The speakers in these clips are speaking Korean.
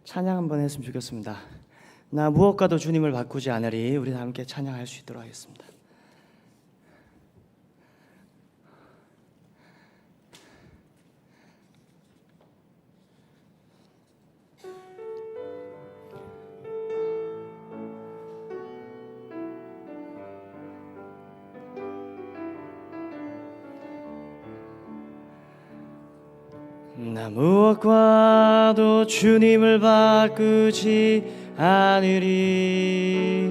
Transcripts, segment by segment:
찬양 한번 했으면 좋겠습니다. 나 무엇과도 주님을 바꾸지 않으리. 우리 다 함께 찬양할 수 있도록 하겠습니다. 나 무엇과도 주님을 바꾸지 않으리.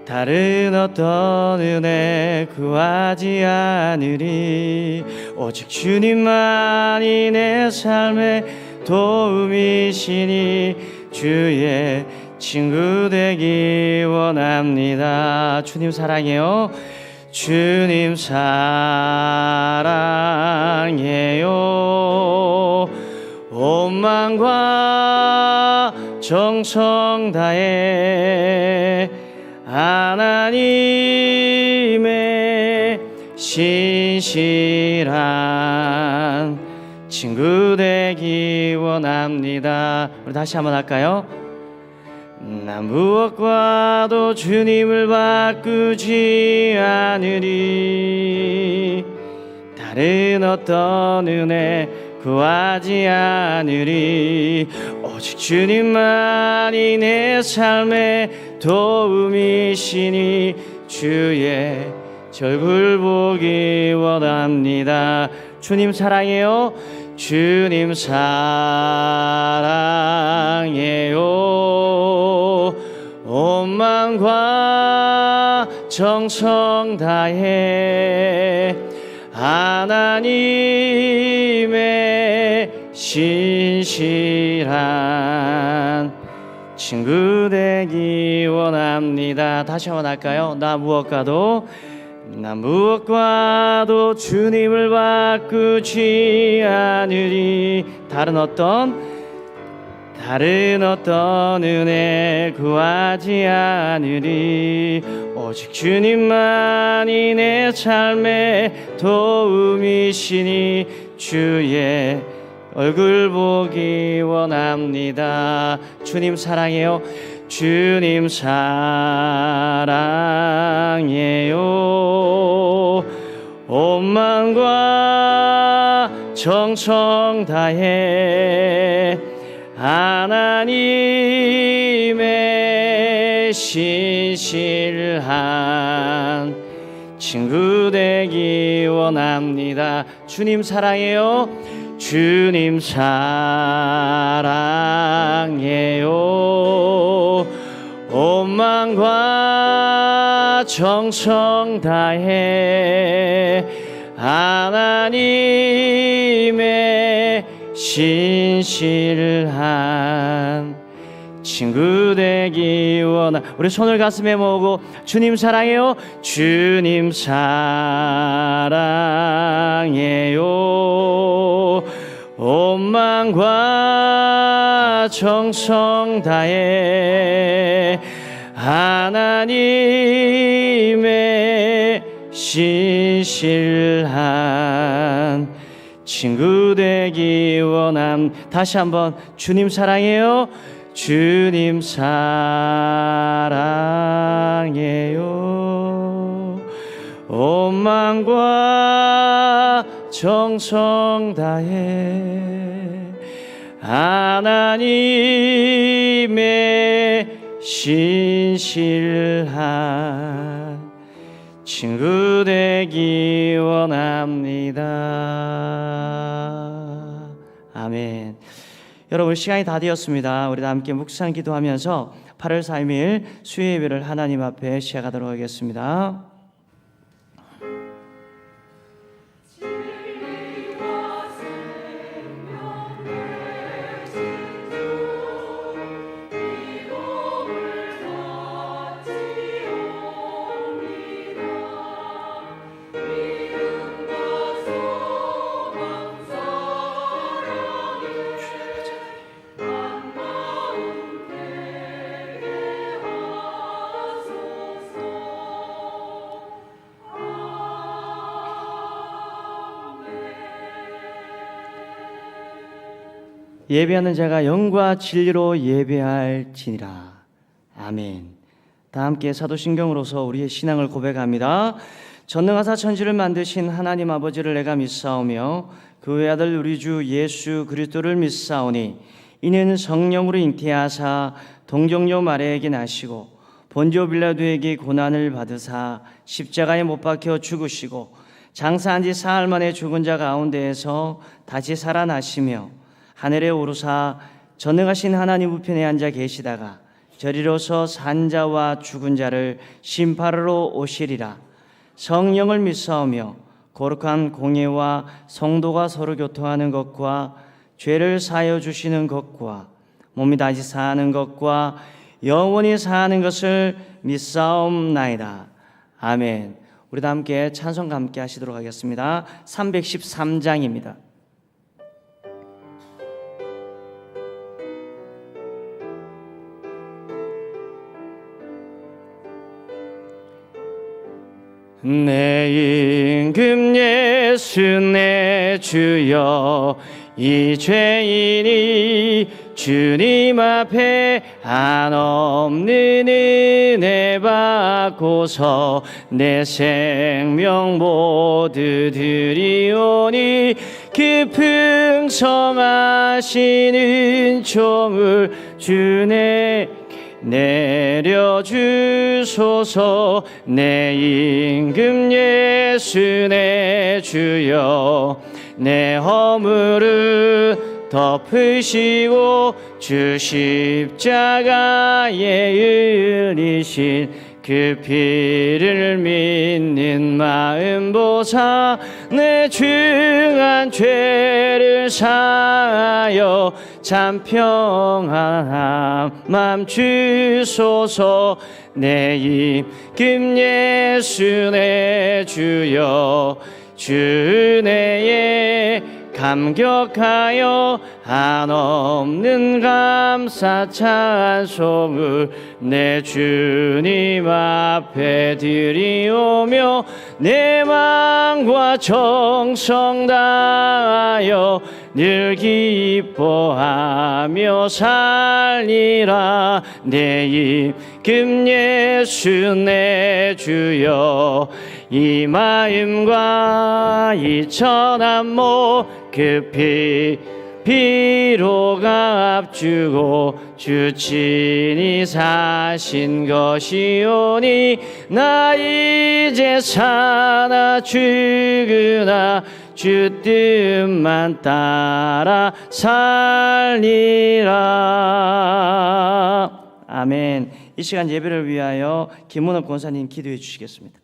다른 어떤 은혜 구하지 않으리. 오직 주님만이 내 삶의 도움이시니 주의 친구 되기 원합니다. 주님 사랑해요. 주님 사랑해요. 온 마음과 정성 다해 하나님의 신실한 친구 되기 원합니다. 우리 다시 한번 할까요? 나 무엇과도 주님을 바꾸지 않으리. 다른 어떤 은혜 구하지 않으리. 오직 주님만이 내 삶의 도움이시니 주의 얼굴 보기 원합니다. 주님 사랑해요. 주님 사랑해요. 온 마음과 정성 다해 하나님의 신실한 친구 되기 원합니다. 다시 한번 할까요? 나 무엇과도 주님을 바꾸지 않으리. 다른 어떤 은혜 구하지 않으리. 오직 주님만이 내 삶의 도움이시니 주의 얼굴 보기 원합니다. 주님 사랑해요. 주님 사랑해요. 온 마음과 정성 다해 하나님의 신실한 친구 되기 원합니다. 주님 사랑해요. 주님 사랑해요. 온 마음과 정성 다해 하나님의 신실한 친구 되기 우리 손을 가슴에 모으고 주님 사랑해요. 주님 사랑해요. 온 마음과 정성 다해 하나님의 신실한 친구 되기 원함. 다시 한번 주님 사랑해요. 주님 사랑해요. 온 마음과 정성 다해 하나님의 신실한 친구 되기 원합니다. 아멘. 여러분 시간이 다 되었습니다. 우리 다 함께 묵상 기도하면서 8월 3일 수요 예배를 하나님 앞에 시작하도록 하겠습니다. 예배하는 자가 영과 진리로 예배할지니라. 아멘. 다 함께 사도신경으로서 우리의 신앙을 고백합니다. 전능하사 천지를 만드신 하나님 아버지를 내가 믿사오며 그 외아들 우리 주 예수 그리스도를 믿사오니 이는 성령으로 잉태하사 동정녀 마리아에게 나시고 본디오 빌라도에게 고난을 받으사 십자가에 못 박혀 죽으시고 장사한 지 사흘 만에 죽은 자 가운데에서 다시 살아나시며 하늘에 오르사 전능하신 하나님 우편에 앉아 계시다가 저리로서 산 자와 죽은 자를 심판하러 오시리라. 성령을 믿사오며 거룩한 공예와 성도가 서로 교통하는 것과 죄를 사하여 주시는 것과 몸이 다시 사는 것과 영원히 사는 것을 믿사옵나이다. 아멘. 우리 다 함께 찬송과 함께 하시도록 하겠습니다. 313장입니다. 내 임금 예수 내 주여 이 죄인이 주님 앞에 한없는 은혜 받고서 내 생명 모두 드리오니 그 풍성하신 종을 주내 내려주소서. 내 임금 예수 내 주여 내 허물을 덮으시고 주 십자가에 흘리신 그 피를 믿는 마음 보사 내 중한 죄를 사하여 참 평안한 맘 주소서. 내 임금 예수 내 주여 주 은혜에 감격하여 한없는 감사 찬송을 내 주님 앞에 드리오며 내 마음과 정성 다하여 늘 기뻐하며 살리라. 내 임금 예수 내 주여 이 마음과 이 천한 목 급히 피로 값주고 주 친히 사신 것이오니 나 이제 사나 죽으나 주 뜻만 따라 살리라. 아멘. 이 시간 예배를 위하여 김문옥 권사님 기도해 주시겠습니다.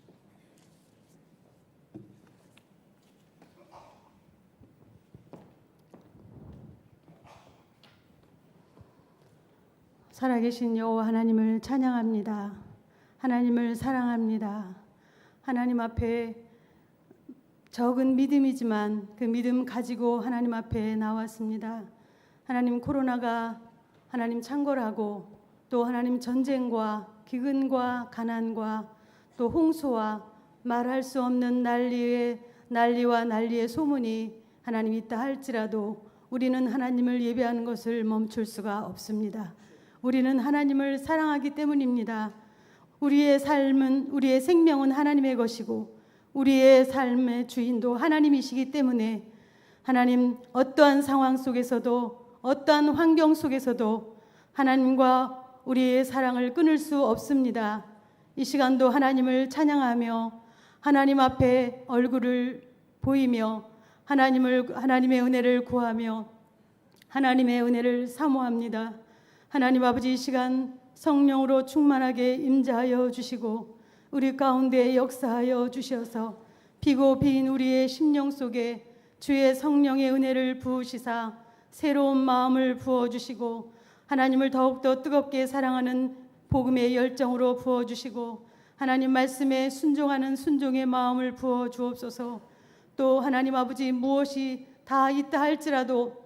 살아계신 여호와 하나님을 찬양합니다. 하나님을 사랑합니다. 하나님 앞에 적은 믿음이지만 그 믿음 가지고 하나님 앞에 나왔습니다. 하나님, 코로나가 하나님 창궐하고 또 하나님 전쟁과 기근과 가난과 또 홍수와 말할 수 없는 난리와 난리의 소문이 하나님 있다 할지라도 우리는 하나님을 예배하는 것을 멈출 수가 없습니다. 우리는 하나님을 사랑하기 때문입니다. 우리의 삶은, 우리의 생명은 하나님의 것이고 우리의 삶의 주인도 하나님이시기 때문에 하나님, 어떠한 상황 속에서도 어떠한 환경 속에서도 하나님과 우리의 사랑을 끊을 수 없습니다. 이 시간도 하나님을 찬양하며 하나님 앞에 얼굴을 보이며 하나님의 은혜를 구하며 하나님의 은혜를 사모합니다. 하나님 아버지, 이 시간 성령으로 충만하게 임재하여 주시고 우리 가운데 역사하여 주셔서 비고 빈 우리의 심령 속에 주의 성령의 은혜를 부으시사 새로운 마음을 부어주시고 하나님을 더욱더 뜨겁게 사랑하는 복음의 열정으로 부어주시고 하나님 말씀에 순종하는 순종의 마음을 부어주옵소서. 또 하나님 아버지, 무엇이 다 있다 할지라도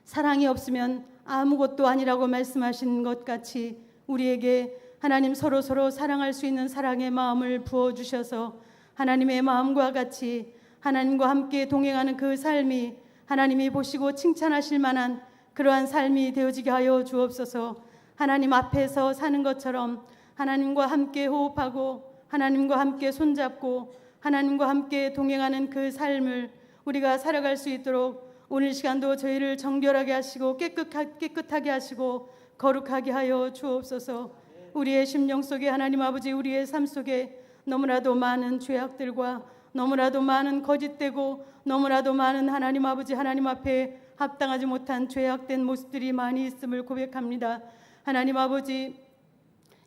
사랑이 없으면 아무것도 아니라고 말씀하신 것 같이 우리에게 하나님 서로 사랑할 수 있는 사랑의 마음을 부어주셔서 하나님의 마음과 같이 하나님과 함께 동행하는 그 삶이 하나님이 보시고 칭찬하실 만한 그러한 삶이 되어지게 하여 주옵소서. 하나님 앞에서 사는 것처럼 하나님과 함께 호흡하고 하나님과 함께 손잡고 하나님과 함께 동행하는 그 삶을 우리가 살아갈 수 있도록 오늘 시간도 저희를 정결하게 하시고 깨끗하게 하시고 거룩하게 하여 주옵소서. 우리의 심령 속에 하나님 아버지, 우리의 삶 속에 너무나도 많은 죄악들과 너무나도 많은 거짓되고 너무나도 많은 하나님 아버지, 하나님 앞에 합당하지 못한 죄악된 모습들이 많이 있음을 고백합니다. 하나님 아버지,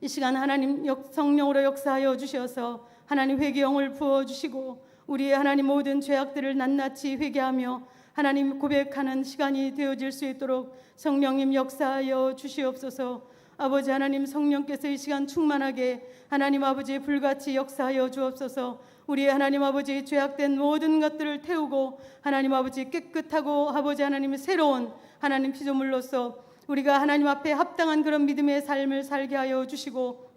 이 시간 하나님 성령으로 역사하여 주셔서 하나님 회개영을 부어주시고 우리의 하나님 모든 죄악들을 낱낱이 회개하며 하나님 고백하는 시간이 되어질 수 있도록 성령님 역사하여 주시옵소서. 아버지 하나님, 성령께서 이 시간 충만하게 하나님 아버지 불같이 역사하여 주옵소서. 우리의 하나님 아버지 죄악된 모든 것들을 태우고 하나님 아버지 깨끗하고 아버지 하나님의 새로운 하나님 피조물로서 우리가 하나님 앞에 합당한 그런 믿음의 삶을 살게 하여 주시고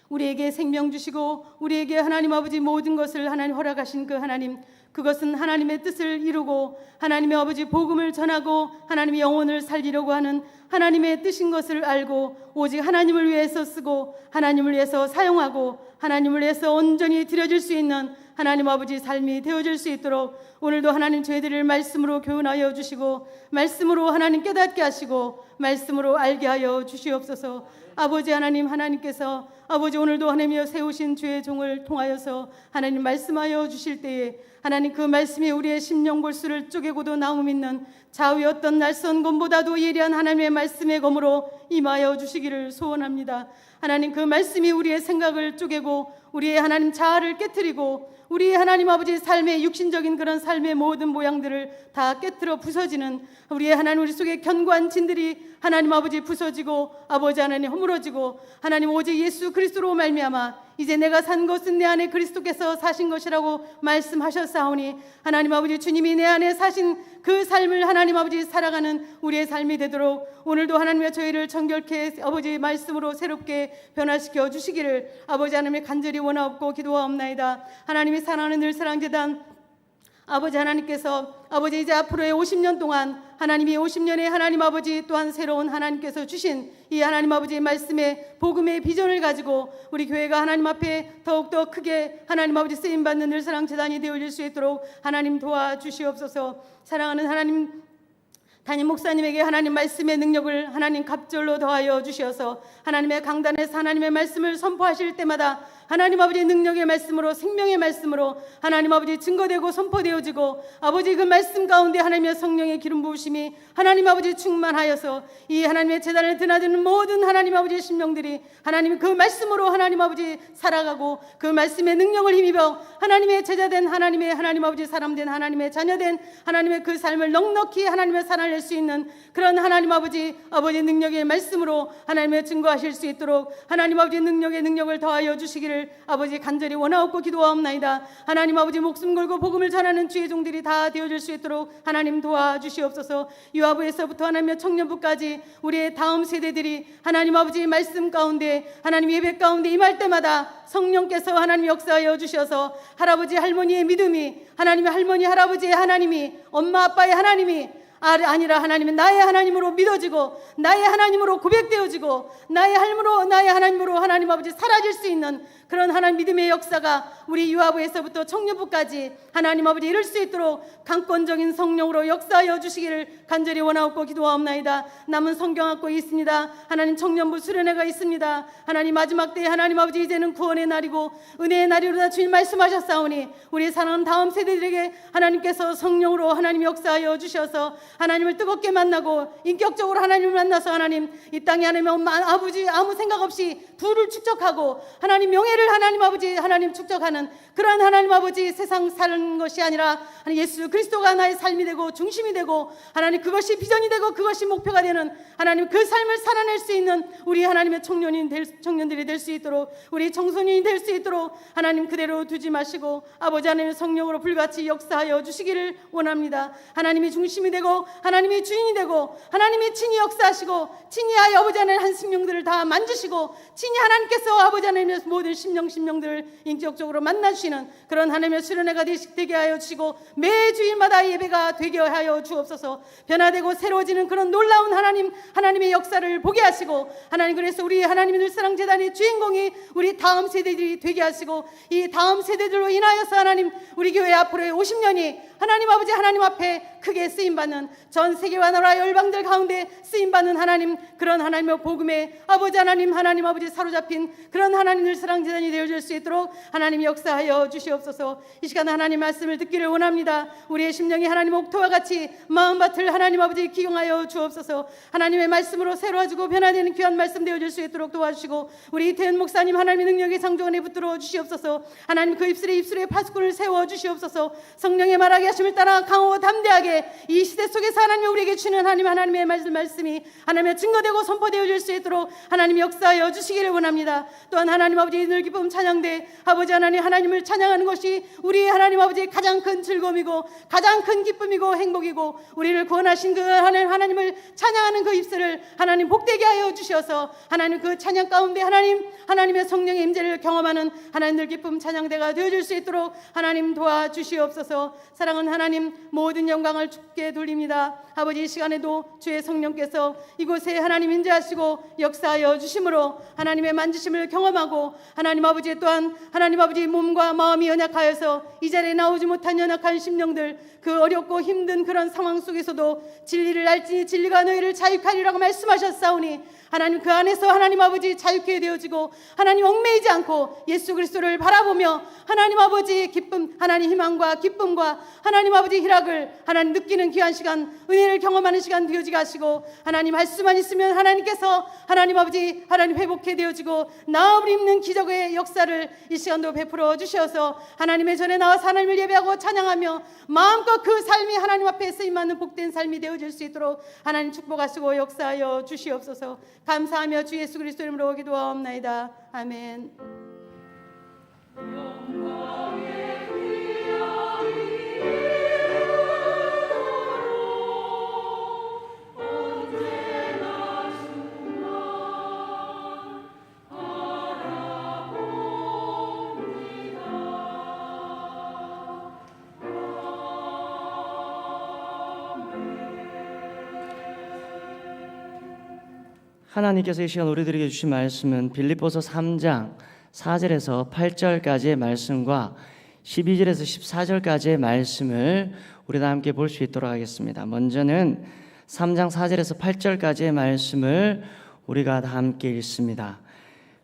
우리에게 생명 주시고 우리에게 하나님 아버지 모든 것을 하나님 허락하신 그 하나님, 그것은 하나님의 뜻을 이루고 하나님의 아버지 복음을 전하고 하나님의 영혼을 살리려고 하는 하나님의 뜻인 것을 알고 오직 하나님을 위해서 쓰고 하나님을 위해서 사용하고 하나님을 위해서 온전히 드려질 수 있는 하나님 아버지 삶이 되어질 수 있도록 오늘도 하나님 저희들을 말씀으로 교훈하여 주시고 말씀으로 하나님 깨닫게 하시고 말씀으로 알게 하여 주시옵소서. 아버지 하나님, 하나님께서 아버지 오늘도 하나님이여 세우신 주의 종을 통하여서 하나님 말씀하여 주실 때에 하나님 그 말씀이 우리의 심령 골수를 쪼개고도 나움 있는 좌우의 어떤 낯선 검보다도 예리한 하나님의 말씀의 검으로 임하여 주시기를 소원합니다. 하나님 그 말씀이 우리의 생각을 쪼개고 우리의 하나님 자아를 깨트리고 우리의 하나님 아버지 삶의 육신적인 그런 삶의 모든 모양들을 다 깨트려 부서지는 우리의 하나님 우리 속에 견고한 진들이 하나님 아버지 부서지고 아버지 하나님 허물어지고 하나님 오직 예수 그리스도로 말미암아 이제 내가 산 것은 내 안에 그리스도께서 사신 것이라고 말씀하셨사오니 하나님 아버지 주님이 내 안에 사신 그 삶을 하나님 아버지 살아가는 우리의 삶이 되도록 오늘도 하나님의 저희를 정결케 아버지 말씀으로 새롭게 변화시켜 주시기를 아버지 하나님의 간절히 원하옵고 기도하옵나이다. 하나님이 사랑하는 늘사랑재단 아버지 하나님께서 아버지 이제 앞으로의 50년 동안 하나님이 50년의 하나님 아버지 또한 새로운 하나님께서 주신 이 하나님 아버지의 말씀의 복음의 비전을 가지고 우리 교회가 하나님 앞에 더욱더 크게 하나님 아버지 쓰임받는 늘사랑재단이 되어질 수 있도록 하나님 도와주시옵소서. 사랑하는 하나님 담임 목사님에게 하나님 말씀의 능력을 하나님 갑절로 더하여 주셔서 하나님의 강단에서 하나님의 말씀을 선포하실 때마다 하나님 아버지 능력의 말씀으로 생명의 말씀으로 하나님 아버지 증거되고 선포되어지고 아버지 그 말씀 가운데 하나님의 성령의 기름 부으심이 하나님 아버지 충만하여서 이 하나님의 제단을 드나드는 모든 하나님 아버지의 심령들이 하나님 그 말씀으로 하나님 아버지 살아가고 그 말씀의 능력을 힘입어 하나님의 제자된 하나님의 하나님 아버지 사람된 하나님의 자녀된 하나님의 그 삶을 넉넉히 하나님의 살아낼 수 있는 그런 하나님 아버지 능력의 말씀으로 하나님의 증거하실 수 있도록 하나님 아버지 능력을 더하여 주시기를 아버지 간절히 원하옵고 기도하옵나이다. 하나님 아버지 목숨 걸고 복음을 전하는 주의 종들이 다 되어질 수 있도록 하나님 도와주시옵소서. 유아부에서부터 하나님의 청년부까지 우리의 다음 세대들이 하나님 아버지 말씀 가운데 하나님 예배 가운데 임할 때마다 성령께서 하나님 역사하여 주셔서 할아버지 할머니의 믿음이 하나님의 할머니 할아버지의 하나님이 엄마 아빠의 하나님이 아니라 하나님은 나의 하나님으로 믿어지고 나의 하나님으로 고백되어지고 나의 하나님으로 하나님 아버지 사라질 수 있는 그런 하나님 믿음의 역사가 우리 유아부에서부터 청년부까지 하나님 아버지 이룰 수 있도록 강권적인 성령으로 역사하여 주시기를 간절히 원하옵고 기도하옵나이다. 남은 성경학교 있습니다. 하나님 청년부 수련회가 있습니다. 하나님 마지막 때에 하나님 아버지 이제는 구원의 날이고 은혜의 날이로다 주님 말씀하셨사오니 우리 사랑하는 다음 세대들에게 하나님께서 성령으로 하나님 역사하여 주셔서 하나님을 뜨겁게 만나고 인격적으로 하나님을 만나서 하나님 이 땅에 하나님 아버지 아무 생각 없이 부를 축적하고 하나님 명예를 하나님 아버지 하나님 축적하는 그러한 하나님 아버지 세상 사는 것이 아니라 예수 그리스도가 나의 삶이 되고 중심이 되고 하나님 그것이 비전이 되고 그것이 목표가 되는 하나님 그 삶을 살아낼 수 있는 우리 하나님의 청년들이 될 수 있도록 우리 청소년이 될 수 있도록 하나님 그대로 두지 마시고 아버지 하나님의 성령으로 불같이 역사하여 주시기를 원합니다. 하나님이 중심이 되고 되고 하나님이 주인이 되고 하나님이 친히 역사하시고 친히 아버지 하나님 한 심령들을 다 만지시고 친히 하나님께서 아버지 하나님의 모든 심령들을 인격적으로 만나주시는 그런 하나님의 수련회가 되게 하여 주시고 매 주일마다 예배가 되게 하여 주옵소서. 변화되고 새로워지는 그런 놀라운 하나님의 역사를 보게 하시고 하나님, 그래서 우리 하나님의 늘사랑재단의 주인공이 우리 다음 세대들이 되게 하시고 이 다음 세대들로 인하여서 하나님 우리 교회 앞으로의 50년이 하나님 아버지 하나님 앞에 크게 쓰임받는, 전 세계와 나라 열방들 가운데 쓰임받는 하나님, 그런 하나님의 복음에 아버지 하나님 아버지 사로잡힌 그런 하나님 늘사랑재단이 되어줄 수 있도록 하나님 역사하여 주시옵소서. 이 시간 하나님 말씀을 듣기를 원합니다. 우리의 심령이 하나님 옥토와 같이 마음밭을 하나님 아버지 기용하여 주옵소서. 하나님의 말씀으로 새로워지고 변화되는 귀한 말씀 되어줄 수 있도록 도와주시고 우리 이태현 목사님 하나님의 능력의 상종원에 붙들어 주시옵소서. 하나님 그 입술에 파수꾼을 세워 주시옵소서. 성령의 말하게 하심을 따라 강하고 담대하게 이 시대 속에서 하나님이 우리에게 주는 하나님의 말씀이 하나님의 증거되고 선포되어질 수 있도록 하나님 역사하여 주시기를 원합니다. 또한 하나님 아버지 늘 기쁨 찬양대 아버지 하나님을 찬양하는 것이 우리 하나님 아버지의 가장 큰 즐거움이고 가장 큰 기쁨이고 행복이고 우리를 구원하신 그 하나님을 찬양하는 그 입술을 하나님 복되게 하여 주셔서 하나님 그 찬양 가운데 하나님의 성령의 임재를 경험하는 하나님 늘 기쁨 찬양대가 되어줄 수 있도록 하나님 도와주시옵소서. 사랑하는 하나님, 모든 영광을 주께 돌립니다. 아버지, 이 시간에도 주의 성령께서 이곳에 하나님 임재하시고 역사하여 주심으로 하나님의 만지심을 경험하고 하나님 아버지 또한 하나님 아버지 몸과 마음이 연약하여서 이 자리에 나오지 못한 연약한 심령들, 그 어렵고 힘든 그런 상황 속에서도 진리를 알지니 진리가 너희를 자유하리라고 말씀하셨사오니 하나님 그 안에서 하나님 아버지 자유케 되어지고 하나님 얽매이지 않고 예수 그리스도를 바라보며 하나님 아버지 기쁨, 하나님 희망과 기쁨과 하나님 아버지 희락을 하나님 느끼는 귀한 시간, 은혜를 경험하는 시간 되어지게 하시고 하나님 할 수만 있으면 하나님께서 하나님 아버지 하나님 회복해 되어지고 나음을 입는 기적의 역사를 이 시간도 베풀어 주셔서 하나님의 전에 나와서 하나님을 예배하고 찬양하며 마음껏 그 삶이 하나님 앞에 쓰임받는 복된 삶이 되어질 수 있도록 하나님 축복하시고 역사하여 주시옵소서. 감사하며 주 예수 그리스도 이름으로 기도하옵나이다. 아멘. 하나님께서 이 시간 우리들에게 주신 말씀은 빌립보서 3장 4절에서 8절까지의 말씀과 12절에서 14절까지의 말씀을 우리 다 함께 볼 수 있도록 하겠습니다. 먼저는 3장 4절에서 8절까지의 말씀을 우리가 다 함께 읽습니다.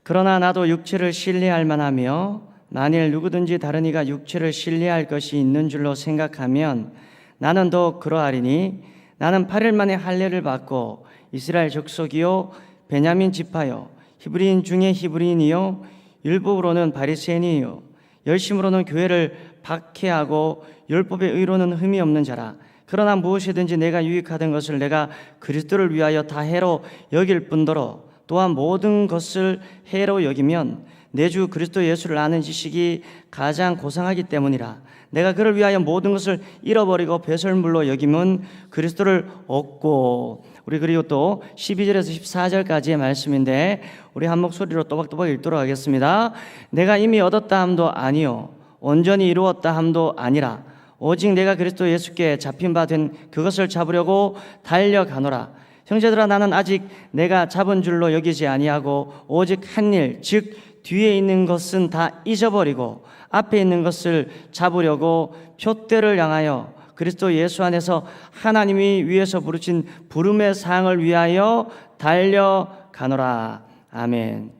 그러나 나도 육체를 신뢰할 만하며 만일 누구든지 다른 이가 육체를 신뢰할 것이 있는 줄로 생각하면 나는 더욱 그러하리니 나는 8일 만에 할례를 받고 이스라엘 족속이요 베냐민 지파요 히브리인 중에 히브리인이요 율법으로는 바리새인이요 열심으로는 교회를 박해하고 율법의 의로는 흠이 없는 자라. 그러나 무엇이든지 내가 유익하던 것을 내가 그리스도를 위하여 다 해로 여길 뿐더러 또한 모든 것을 해로 여기면 내 주 그리스도 예수를 아는 지식이 가장 고상하기 때문이라. 내가 그를 위하여 모든 것을 잃어버리고 배설물로 여기면 그리스도를 얻고. 우리 그리고 또 12절에서 14절까지의 말씀인데 우리 한 목소리로 또박또박 읽도록 하겠습니다. 내가 이미 얻었다 함도 아니요 온전히 이루었다 함도 아니라 오직 내가 그리스도 예수께 잡힌 바 된 그것을 잡으려고 달려가노라. 형제들아, 나는 아직 내가 잡은 줄로 여기지 아니하고 오직 한 일, 즉 뒤에 있는 것은 다 잊어버리고 앞에 있는 것을 잡으려고 표대를 향하여 그리스도 예수 안에서 하나님이 위에서 부르신 부름의 상을 위하여 달려가노라. 아멘.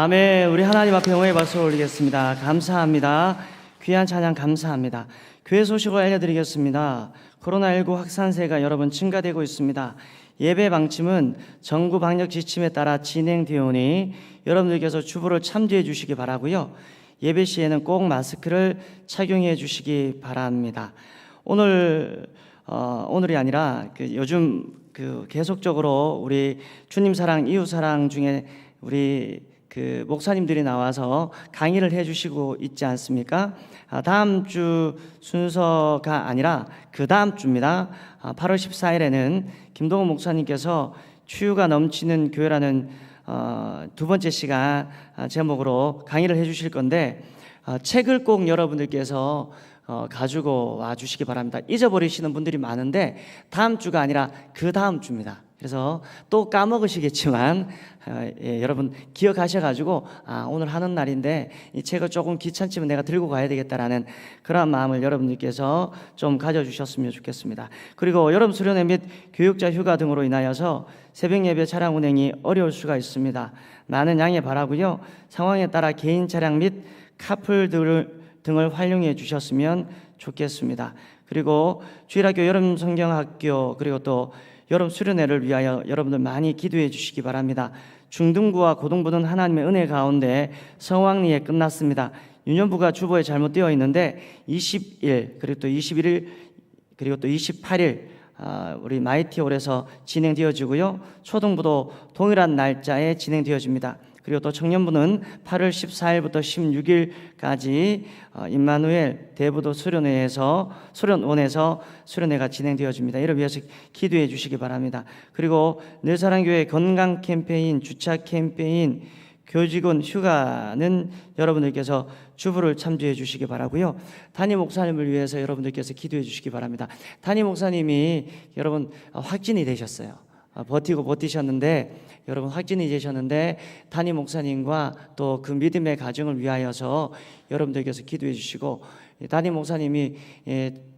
아멘. 우리 하나님 앞에 영광의 박수를 올리겠습니다. 감사합니다. 귀한 찬양 감사합니다. 교회 소식을 알려드리겠습니다. 코로나19 확산세가 여러분 증가되고 있습니다. 예배 방침은 정부 방역 지침에 따라 진행되어 오니 여러분들께서 주부를 참조해 주시기 바라고요. 예배 시에는 꼭 마스크를 착용해 주시기 바랍니다. 오늘이 아니라 요즘 계속적으로 우리 주님 사랑, 이웃 사랑 중에 우리 목사님들이 나와서 강의를 해주시고 있지 않습니까? 다음 주 순서가 아니라 그 다음 주입니다. 8월 14일에는 김동훈 목사님께서 치유가 넘치는 교회라는 두 번째 시간 제목으로 강의를 해주실 건데 책을 꼭 여러분들께서 가지고 와 주시기 바랍니다. 잊어버리시는 분들이 많은데 다음 주가 아니라 그 다음 주입니다. 그래서 또 까먹으시겠지만 여러분 기억하셔가지고 오늘 하는 날인데 이 책을 조금 귀찮지만 내가 들고 가야 되겠다라는 그런 마음을 여러분들께서 좀 가져주셨으면 좋겠습니다. 그리고 여름 수련회 및 교육자 휴가 등으로 인하여서 새벽 예배 차량 운행이 어려울 수가 있습니다. 많은 양해 바라고요. 상황에 따라 개인 차량 및 카풀 등을 활용해 주셨으면 좋겠습니다. 그리고 주일학교 여름 성경학교 그리고 또 여름 수련회를 위하여 여러분들 많이 기도해 주시기 바랍니다. 중등부와 고등부는 하나님의 은혜 가운데 성황리에 끝났습니다. 유년부가 주보에 잘못되어 있는데 20일 그리고 또 21일 그리고 또 28일 우리 마이티홀에서 진행되어지고요. 초등부도 동일한 날짜에 진행되어집니다. 그리고 또 청년부는 8월 14일부터 16일까지 임마누엘 대부도 수련원에서 수련회가 진행되어집니다. 이를 위해서 기도해 주시기 바랍니다. 그리고 늘사랑교회 건강 캠페인, 주차 캠페인, 교직원 휴가는 여러분들께서 주부를 참조해 주시기 바라고요. 담임 목사님을 위해서 여러분들께서 기도해 주시기 바랍니다. 담임 목사님이 여러분 확진이 되셨어요. 버티셨는데 여러분 확진이 되셨는데 담임 목사님과 또 그 믿음의 가정을 위하여서 여러분들께서 기도해 주시고 담임 목사님이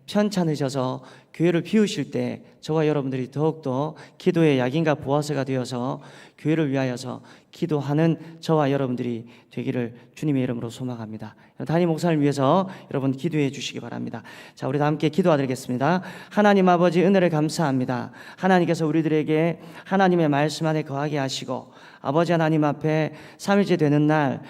편찮으셔서 교회를 비우실 때 저와 여러분들이 더욱더 기도의 약인과 보화새가 되어서 교회를 위하여서 기도하는 저와 여러분들이 되기를 주님의 이름으로 소망합니다. 담임 목사를 위해서 여러분 기도해 주시기 바랍니다. 자, 우리 다 함께 기도하드리겠습니다. 하나님 아버지, 은혜를 감사합니다. 하나님께서 우리들에게 하나님의 말씀 안에 거하게 하시고 아버지 하나님 앞에 3일째 되는 날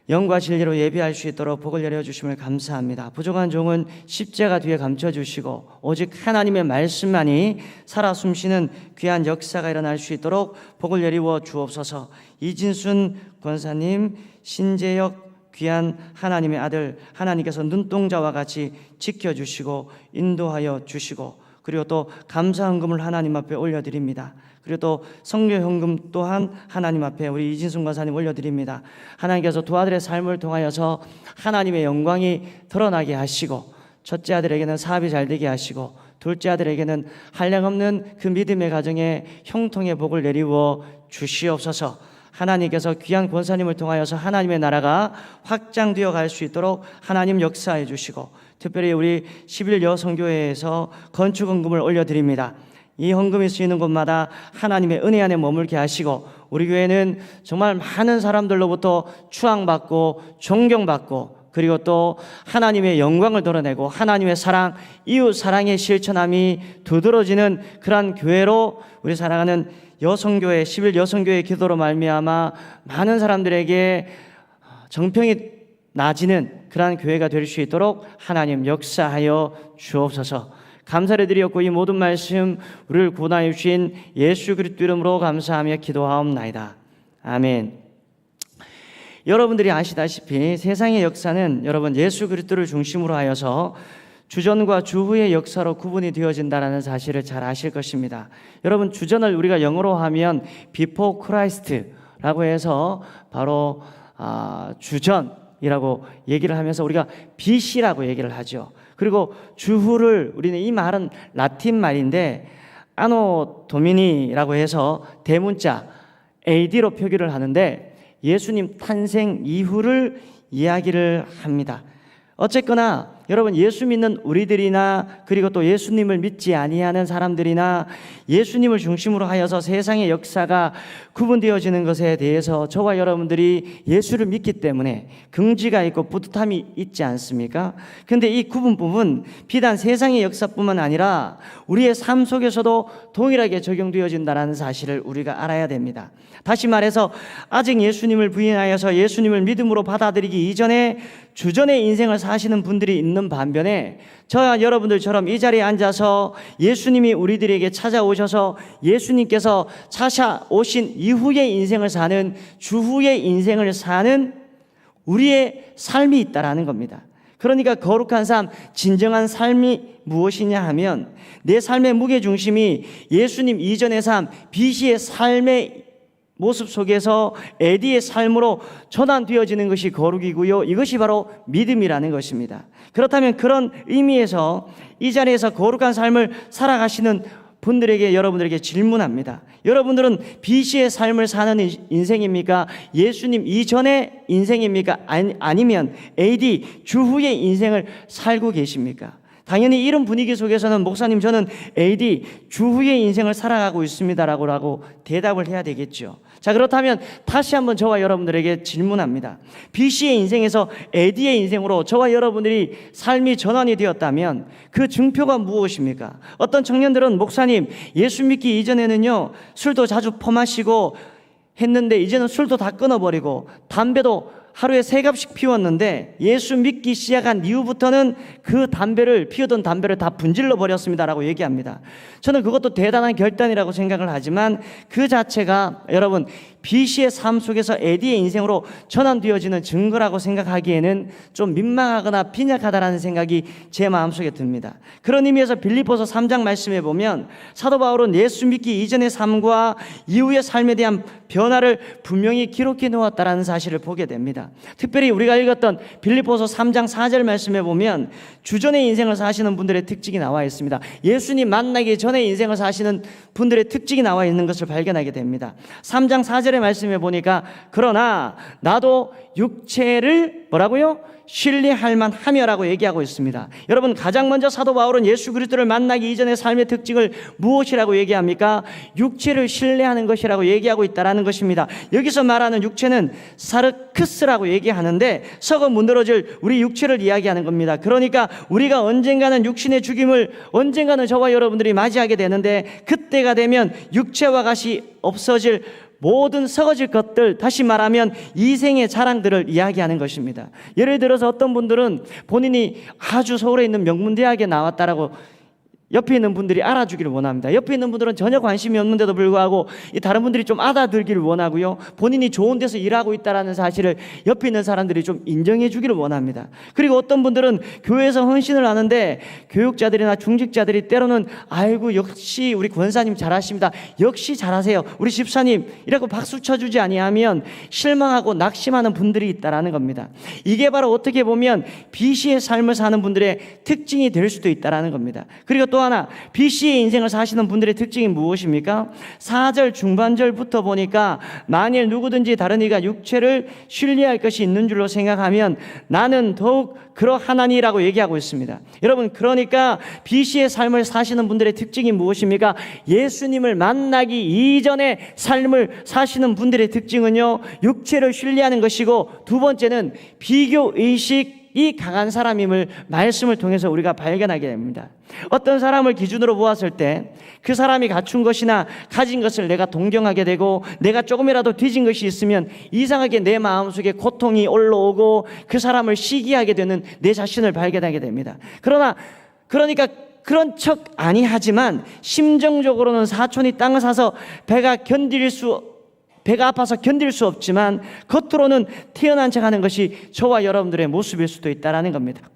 영과 진리로 예배할 수 있도록 복을 열어주심을 감사합니다. 부족한 종은 십자가 뒤에 감춰주시고 오직 하나님의 말씀만이 살아 숨쉬는 귀한 역사가 일어날 수 있도록 복을 열이워 주옵소서. 이진순 권사님, 신재혁 귀한 하나님의 아들, 하나님께서 눈동자와 같이 지켜주시고 인도하여 주시고, 그리고 또 감사헌금을 하나님 앞에 올려드립니다. 그리고 또 성교헌금 또한 하나님 앞에 우리 이진순 권사님 올려드립니다. 하나님께서 두 아들의 삶을 통하여서 하나님의 영광이 드러나게 하시고, 첫째 아들에게는 사업이 잘 되게 하시고, 둘째 아들에게는 한량없는 그 믿음의 가정에 형통의 복을 내리워 주시옵소서. 하나님께서 귀한 권사님을 통하여서 하나님의 나라가 확장되어 갈 수 있도록 하나님 역사해 주시고, 특별히 우리 11여 성교회에서 건축헌금을 올려드립니다. 이 헌금이 쓰이는 곳마다 하나님의 은혜 안에 머물게 하시고, 우리 교회는 정말 많은 사람들로부터 추앙받고 존경받고, 그리고 또 하나님의 영광을 드러내고 하나님의 사랑, 이웃 사랑의 실천함이 두드러지는 그러한 교회로 우리 사랑하는 여성교회, 11여성교회 기도로 말미암아 많은 사람들에게 정평이 나지는 그러한 교회가 될 수 있도록 하나님 역사하여 주옵소서. 감사를 드리었고 이 모든 말씀 우리를 구원하여 주신 예수 그리스도 이름으로 감사하며 기도하옵나이다. 아멘. 여러분들이 아시다시피 세상의 역사는 여러분 예수 그리스도를 중심으로 하여서 주전과 주후의 역사로 구분이 되어진다는 사실을 잘 아실 것입니다. 여러분, 주전을 우리가 영어로 하면 before Christ라고 해서 바로 주전이라고 얘기를 하면서 우리가 BC라고 얘기를 하죠. 그리고 주후를, 우리는 이 말은 라틴 말인데 아노 도미니라고 해서 대문자 AD로 표기를 하는데 예수님 탄생 이후를 이야기를 합니다. 어쨌거나 여러분, 예수 믿는 우리들이나 그리고 또 예수님을 믿지 아니하는 사람들이나 예수님을 중심으로 하여서 세상의 역사가 구분되어지는 것에 대해서 저와 여러분들이 예수를 믿기 때문에 긍지가 있고 뿌듯함이 있지 않습니까? 근데 이 구분법은 비단 세상의 역사뿐만 아니라 우리의 삶 속에서도 동일하게 적용되어진다는 사실을 우리가 알아야 됩니다. 다시 말해서 아직 예수님을 부인하여서 예수님을 믿음으로 받아들이기 이전에 주전의 인생을 사시는 분들이 있는 반면에 저와 여러분들처럼 이 자리에 앉아서 예수님이 우리들에게 찾아오셔서 예수님께서 찾아오신 이후의 인생을 사는, 주후의 인생을 사는 우리의 삶이 있다라는 겁니다. 그러니까 거룩한 삶, 진정한 삶이 무엇이냐 하면 내 삶의 무게중심이 예수님 이전의 삶, BC의 삶의 모습 속에서 에디의 삶으로 전환되어지는 것이 거룩이고요, 이것이 바로 믿음이라는 것입니다. 그렇다면 그런 의미에서 이 자리에서 거룩한 삶을 살아가시는 분들에게, 여러분들에게 질문합니다. 여러분들은 BC의 삶을 사는 인생입니까? 예수님 이전의 인생입니까? 아니면 AD 주후의 인생을 살고 계십니까? 당연히 이런 분위기 속에서는 목사님, 저는 AD 주후의 인생을 살아가고 있습니다라고 대답을 해야 되겠죠. 자, 그렇다면 다시 한번 저와 여러분들에게 질문합니다. BC의 인생에서 AD의 인생으로 저와 여러분들이 삶이 전환이 되었다면 그 증표가 무엇입니까? 어떤 청년들은 목사님, 예수 믿기 이전에는요 술도 자주 퍼마시고 했는데 이제는 술도 다 끊어버리고 담배도 하루에 3갑씩 피웠는데 예수 믿기 시작한 이후부터는 그 담배를, 피우던 담배를 다 분질러 버렸습니다라고 얘기합니다. 저는 그것도 대단한 결단이라고 생각을 하지만 그 자체가 여러분 BC의 삶 속에서 AD의 인생으로 전환되어지는 증거라고 생각하기에는 좀 민망하거나 빈약하다라는 생각이 제 마음속에 듭니다. 그런 의미에서 빌립보서 3장 말씀에 보면 사도 바울은 예수 믿기 이전의 삶과 이후의 삶에 대한 변화를 분명히 기록해 놓았다라는 사실을 보게 됩니다. 특별히 우리가 읽었던 빌립보서 3장 4절 말씀에 보면 주전의 인생을 사시는 분들의 특징이 나와 있습니다. 예수님 만나기 전에 인생을 사시는 분들의 특징이 나와 있는 것을 발견하게 됩니다. 3장 4절에 4절의 말씀에 보니까 그러나 나도 육체를 뭐라고요? 신뢰할 만하며라고 얘기하고 있습니다. 여러분, 가장 먼저 사도 바울은 예수 그리스도를 만나기 이전의 삶의 특징을 무엇이라고 얘기합니까? 육체를 신뢰하는 것이라고 얘기하고 있다는 것입니다. 여기서 말하는 육체는 사르크스라고 얘기하는데 썩어 무너질 우리 육체를 이야기하는 겁니다. 그러니까 우리가 언젠가는 육신의 죽임을 언젠가는 저와 여러분들이 맞이하게 되는데, 그때가 되면 육체와 같이 없어질 모든 썩어질 것들, 다시 말하면 이생의 자랑들을 이야기하는 것입니다. 예를 들어서 어떤 분들은 본인이 아주 서울에 있는 명문대학에 나왔다라고 옆에 있는 분들이 알아주기를 원합니다. 옆에 있는 분들은 전혀 관심이 없는데도 불구하고 이 다른 분들이 좀 알아들기를 원하고요, 본인이 좋은 데서 일하고 있다는 사실을 옆에 있는 사람들이 좀 인정해 주기를 원합니다. 그리고 어떤 분들은 교회에서 헌신을 하는데 교육자들이나 중직자들이 때로는 아이고 역시 우리 권사님 잘하십니다, 역시 잘하세요, 우리 집사님 이라고 박수 쳐주지 아니하면 실망하고 낙심하는 분들이 있다는 겁니다. 이게 바로 어떻게 보면 비시의 삶을 사는 분들의 특징이 될 수도 있다는 겁니다. 그리고 또 하나, BC의 인생을 사시는 분들의 특징이 무엇입니까? 4절 중반절부터 보니까 만일 누구든지 다른 이가 육체를 신뢰할 것이 있는 줄로 생각하면 나는 더욱 그러하나니라고 얘기하고 있습니다. 여러분, 그러니까 BC의 삶을 사시는 분들의 특징이 무엇입니까? 예수님을 만나기 이전의 삶을 사시는 분들의 특징은요, 육체를 신뢰하는 것이고, 두 번째는 비교의식 이 강한 사람임을 말씀을 통해서 우리가 발견하게 됩니다. 어떤 사람을 기준으로 보았을 때 그 사람이 갖춘 것이나 가진 것을 내가 동경하게 되고, 내가 조금이라도 뒤진 것이 있으면 이상하게 내 마음속에 고통이 올라오고 그 사람을 시기하게 되는 내 자신을 발견하게 됩니다. 그러니까 그런 척 아니하지만 심정적으로는 사촌이 땅을 사서 배가 아파서 견딜 수 없지만 겉으로는 태어난 척하는 것이 저와 여러분들의 모습일 수도 있다는 겁니다.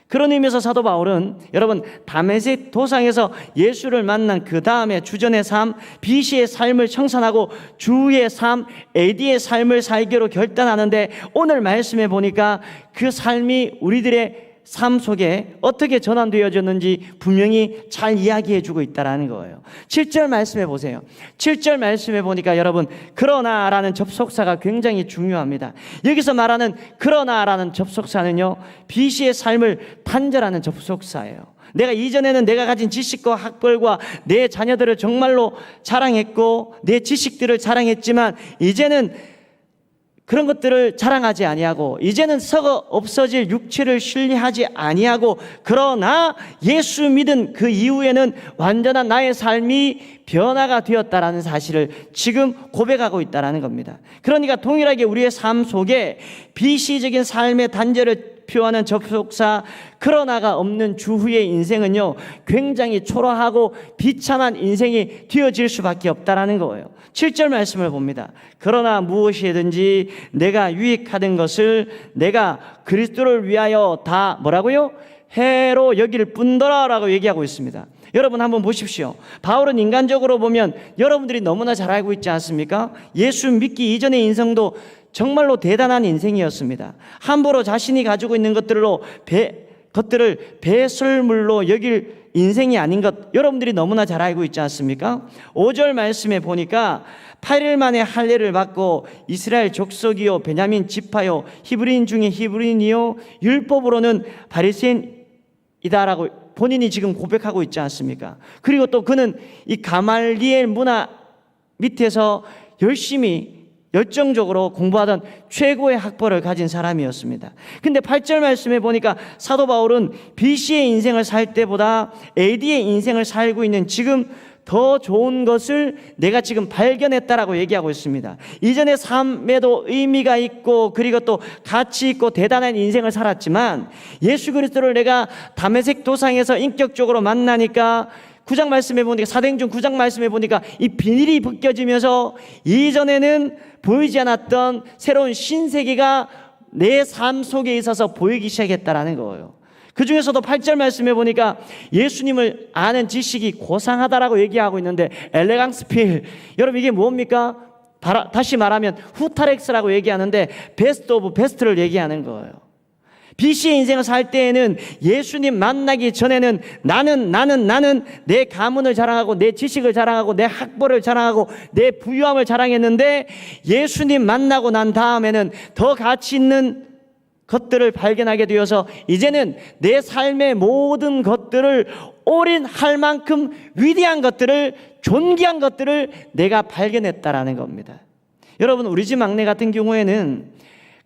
그런 의미에서 사도 바울은 여러분, 다메섹 도상에서 예수를 만난 그 다음에 주전의 삶, BC의 삶을 청산하고 주의 삶, AD의 삶을 살기로 결단하는데, 오늘 말씀해 보니까 그 삶이 우리들의 삶 속에 어떻게 전환되어졌는지 분명히 잘 이야기해 주고 있다는 거예요. 7절 말씀해 보세요. 7절 말씀해 보니까 여러분, 그러나라는 접속사가 굉장히 중요합니다. 여기서 말하는 그러나라는 접속사는요, BC의 삶을 단절하는 접속사예요. 내가 이전에는 내가 가진 지식과 학벌과 내 자녀들을 정말로 자랑했고 내 지식들을 자랑했지만, 이제는 그런 것들을 자랑하지 아니하고, 이제는 썩어 없어질 육체를 신뢰하지 아니하고, 그러나 예수 믿은 그 이후에는 완전한 나의 삶이 변화가 되었다라는 사실을 지금 고백하고 있다는 겁니다. 그러니까 동일하게 우리의 삶 속에 비시적인 삶의 단절을 표하는 접속사 그러나가 없는 주후의 인생은요, 굉장히 초라하고 비참한 인생이 되어질 수밖에 없다라는 거예요. 7절 말씀을 봅니다. 그러나 무엇이든지 내가 유익하던 것을 내가 그리스도를 위하여 다 뭐라고요? 해로 여길 뿐더라라고 얘기하고 있습니다. 여러분 한번 보십시오. 바울은 인간적으로 보면 여러분들이 너무나 잘 알고 있지 않습니까? 예수 믿기 이전의 인생도 정말로 대단한 인생이었습니다. 함부로 자신이 가지고 있는 것들을 배설물로 여길 인생이 아닌 것 여러분들이 너무나 잘 알고 있지 않습니까? 5절 말씀에 보니까 8일 만에 할례를 받고 이스라엘 족속이요 베냐민 지파요 히브리인 중에 히브리인이요 율법으로는 바리새인이다라고 본인이 지금 고백하고 있지 않습니까? 그리고 또 그는 이 가말리엘 문화 밑에서 열정적으로 공부하던 최고의 학벌을 가진 사람이었습니다. 근데 8절 말씀에 보니까 사도 바울은 BC의 인생을 살 때보다 AD의 인생을 살고 있는 지금 더 좋은 것을 내가 지금 발견했다라고 얘기하고 있습니다. 이전의 삶에도 의미가 있고 그리고 또 가치 있고 대단한 인생을 살았지만, 예수 그리스도를 내가 다메섹 도상에서 인격적으로 만나니까 9장 말씀해 보니까, 사도행전 9장 말씀해 보니까 이 비닐이 벗겨지면서 이전에는 보이지 않았던 새로운 신세계가 내 삶 속에 있어서 보이기 시작했다라는 거예요. 그 중에서도 8절 말씀해 보니까 예수님을 아는 지식이 고상하다라고 얘기하고 있는데, 엘레강스 필, 여러분 이게 뭡니까? 다시 말하면 후타렉스라고 얘기하는데 베스트 오브 베스트를 얘기하는 거예요. BC의 인생을 살 때에는 예수님 만나기 전에는 나는 내 가문을 자랑하고 내 지식을 자랑하고 내 학벌을 자랑하고 내 부유함을 자랑했는데 예수님 만나고 난 다음에는 더 가치 있는 것들을 발견하게 되어서 이제는 내 삶의 모든 것들을 올인할 만큼 위대한 것들을, 존귀한 것들을 내가 발견했다라는 겁니다. 여러분, 우리 집 막내 같은 경우에는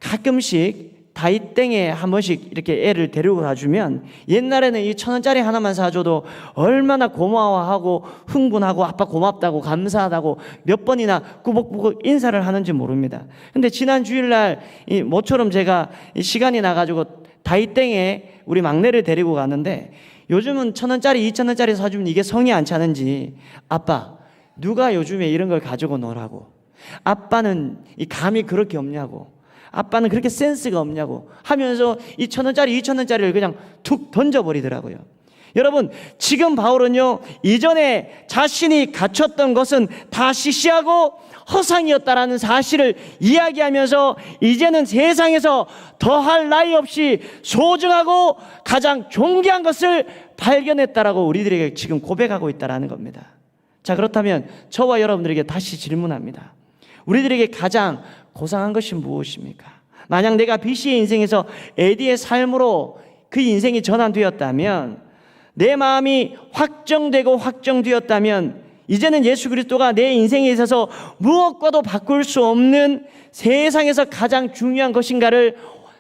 가끔씩 다이땡에 한 번씩 이렇게 애를 데리고 가주면 옛날에는 이 1,000원짜리 하나만 사줘도 얼마나 고마워하고 흥분하고 아빠 고맙다고 감사하다고 몇 번이나 꾸벅꾸벅 인사를 하는지 모릅니다. 근데 지난 주일날 모처럼 제가 시간이 나가지고 다이땡에 우리 막내를 데리고 갔는데 요즘은 1,000원짜리 2,000원짜리 사주면 이게 성이 안 차는지 아빠 누가 요즘에 이런 걸 가지고 놀라고 아빠는 이 감이 그렇게 없냐고 아빠는 그렇게 센스가 없냐고 하면서 이 1,000원짜리 2,000원짜리를 그냥 툭 던져버리더라고요. 여러분, 지금 바울은요 이전에 자신이 갖췄던 것은 다 시시하고 허상이었다라는 사실을 이야기하면서 이제는 세상에서 더할 나위 없이 소중하고 가장 존귀한 것을 발견했다라고 우리들에게 지금 고백하고 있다라는 겁니다. 자, 그렇다면 저와 여러분들에게 다시 질문합니다. 우리들에게 가장 고상한 것이 무엇입니까? 만약 내가 BC의 인생에서 에디의 삶으로 그 인생이 전환되었다면, 내 마음이 확정되었다면 이제는 예수 그리스도가 내 인생에 있어서 무엇과도 바꿀 수 없는 세상에서 가장 중요한 것인가를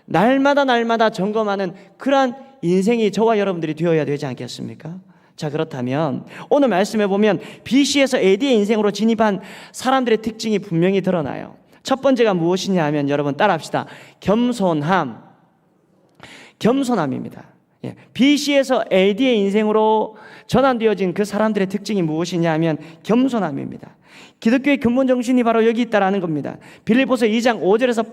날마다 점검하는 그러한 인생이 저와 여러분들이 되어야 되지 않겠습니까? 자, 그렇다면 오늘 말씀해 보면 BC에서 AD의 인생으로 진입한 사람들의 특징이 분명히 드러나요. 첫 번째가 무엇이냐 하면 여러분 따라합시다. 겸손함입니다. BC에서 AD의 인생으로 전환되어진 그 사람들의 특징이 무엇이냐 하면 겸손함입니다. 기독교의 근본 정신이 바로 여기 있다라는 겁니다. 빌립보서 2장 5절에서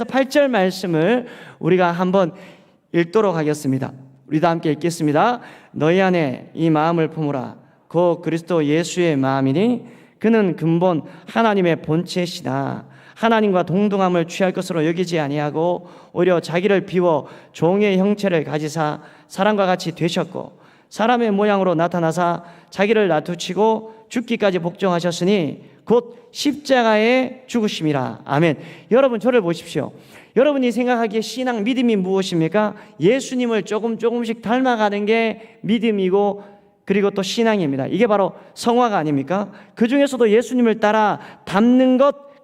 8절 말씀을 우리가 한번 읽도록 하겠습니다. 우리도 함께 읽겠습니다. 너희 안에 이 마음을 품으라. 곧 그리스도 예수의 마음이니 그는 근본 하나님의 본체시나 하나님과 동등함을 취할 것으로 여기지 아니하고 오히려 자기를 비워 종의 형체를 가지사 사람과 같이 되셨고 사람의 모양으로 나타나사 자기를 낮추시고 죽기까지 복종하셨으니 곧 십자가에 죽으심이라. 아멘. 여러분, 저를 보십시오. 여러분이 생각하기에 신앙, 믿음이 무엇입니까? 예수님을 조금씩 닮아가는 게 믿음이고 그리고 또 신앙입니다. 이게 바로 성화가 아닙니까? 그 중에서도 예수님을 따라 닮는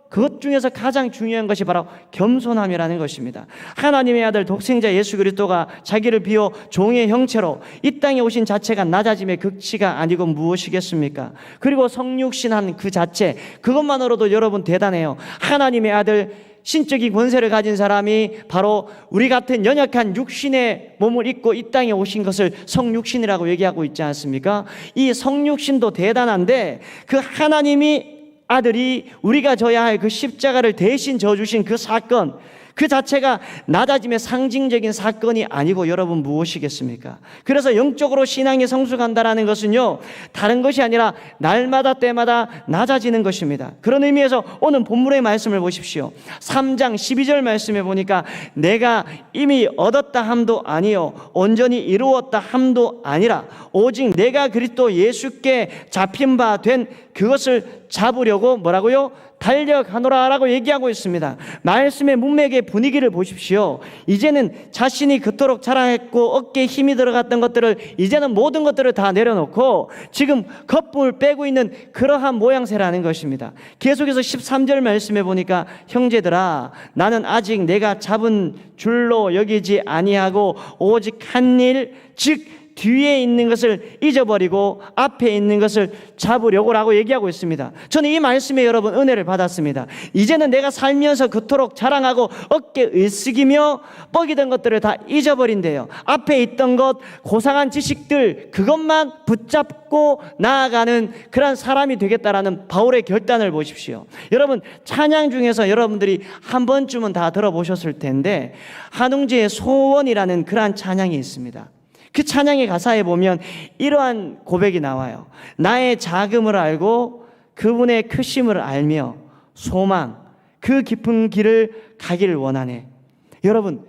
그것 중에서 가장 중요한 것이 바로 겸손함이라는 것입니다. 하나님의 아들 독생자 예수 그리스도가 자기를 비워 종의 형체로 이 땅에 오신 자체가 낮아짐의 극치가 아니고 무엇이겠습니까? 그리고 성육신한 그 자체, 그것만으로도 여러분 대단해요. 하나님의 아들, 신적인 권세를 가진 사람이 바로 우리 같은 연약한 육신의 몸을 입고 이 땅에 오신 것을 성육신이라고 얘기하고 있지 않습니까? 이 성육신도 대단한데 그 하나님이 아들이 우리가 져야 할 그 십자가를 대신 져주신 그 사건, 그 자체가 낮아짐의 상징적인 사건이 아니고 여러분 무엇이겠습니까? 그래서 영적으로 신앙이 성숙한다는 것은요 다른 것이 아니라 날마다 때마다 낮아지는 것입니다. 그런 의미에서 오늘 본문의 말씀을 보십시오. 3장 12절 말씀에 보니까 내가 이미 얻었다 함도 아니요 온전히 이루었다 함도 아니라 오직 내가 그리스도 예수께 잡힌 바 된 그것을 잡으려고 뭐라고요? 달려가노라 라고 얘기하고 있습니다. 말씀의 문맥의 분위기를 보십시오. 이제는 자신이 그토록 자랑했고 어깨에 힘이 들어갔던 것들을 이제는 모든 것들을 다 내려놓고 지금 겉불 빼고 있는 그러한 모양새라는 것입니다. 계속해서 13절 말씀에 보니까 형제들아 나는 아직 내가 잡은 줄로 여기지 아니하고 오직 한 일 즉 뒤에 있는 것을 잊어버리고 앞에 있는 것을 잡으려고 라고 얘기하고 있습니다. 저는 이 말씀에 여러분 은혜를 받았습니다. 이제는 내가 살면서 그토록 자랑하고 어깨 으쓱이며 뻐기던 것들을 다 잊어버린대요. 앞에 있던 것, 고상한 지식들, 그것만 붙잡고 나아가는 그런 사람이 되겠다라는 바울의 결단을 보십시오. 여러분, 찬양 중에서 여러분들이 한 번쯤은 다 들어보셨을 텐데 한웅재의 소원이라는 그러한 찬양이 있습니다. 그 찬양의 가사에 보면 이러한 고백이 나와요. 나의 작음을 알고 그분의 크심을 알며 소망 그 깊은 길을 가기를 원하네. 여러분,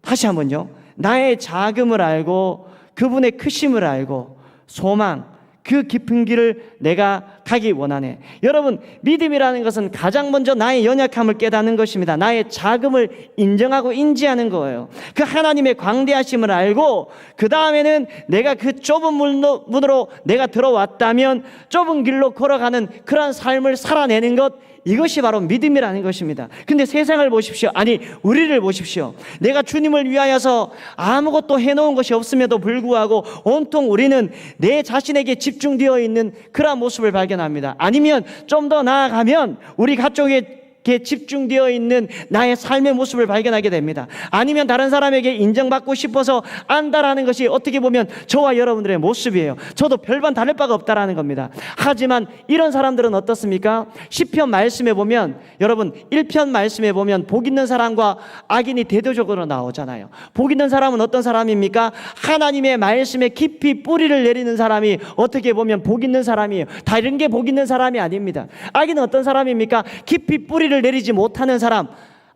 다시 한번요. 나의 작음을 알고 그분의 크심을 알고 소망, 그 깊은 길을 내가 가기 원하네. 여러분, 믿음이라는 것은 가장 먼저 나의 연약함을 깨닫는 것입니다. 나의 작음을 인정하고 인지하는 거예요. 그 하나님의 광대하심을 알고 그 다음에는 내가 그 좁은 문으로 내가 들어왔다면 좁은 길로 걸어가는 그러한 삶을 살아내는 것, 이것이 바로 믿음이라는 것입니다. 근데 세상을 보십시오. 아니, 우리를 보십시오. 내가 주님을 위하여서 아무것도 해놓은 것이 없음에도 불구하고 온통 우리는 내 자신에게 집중되어 있는 그러한 모습을 발견합니다. 아니면 좀 더 나아가면 우리 가족에 집중되어 있는 나의 삶의 모습을 발견하게 됩니다. 아니면 다른 사람에게 인정받고 싶어서 안다라는 것이 어떻게 보면 저와 여러분들의 모습이에요. 저도 별반 다를 바가 없다라는 겁니다. 하지만 이런 사람들은 어떻습니까? 시편 말씀에 보면, 여러분 1편 말씀에 보면 복 있는 사람과 악인이 대조적으로 나오잖아요. 복 있는 사람은 어떤 사람입니까? 하나님의 말씀에 깊이 뿌리를 내리는 사람이 어떻게 보면 복 있는 사람이에요. 다른 게 복 있는 사람이 아닙니다. 악인은 어떤 사람입니까? 깊이 뿌리를 내리지 못하는 사람.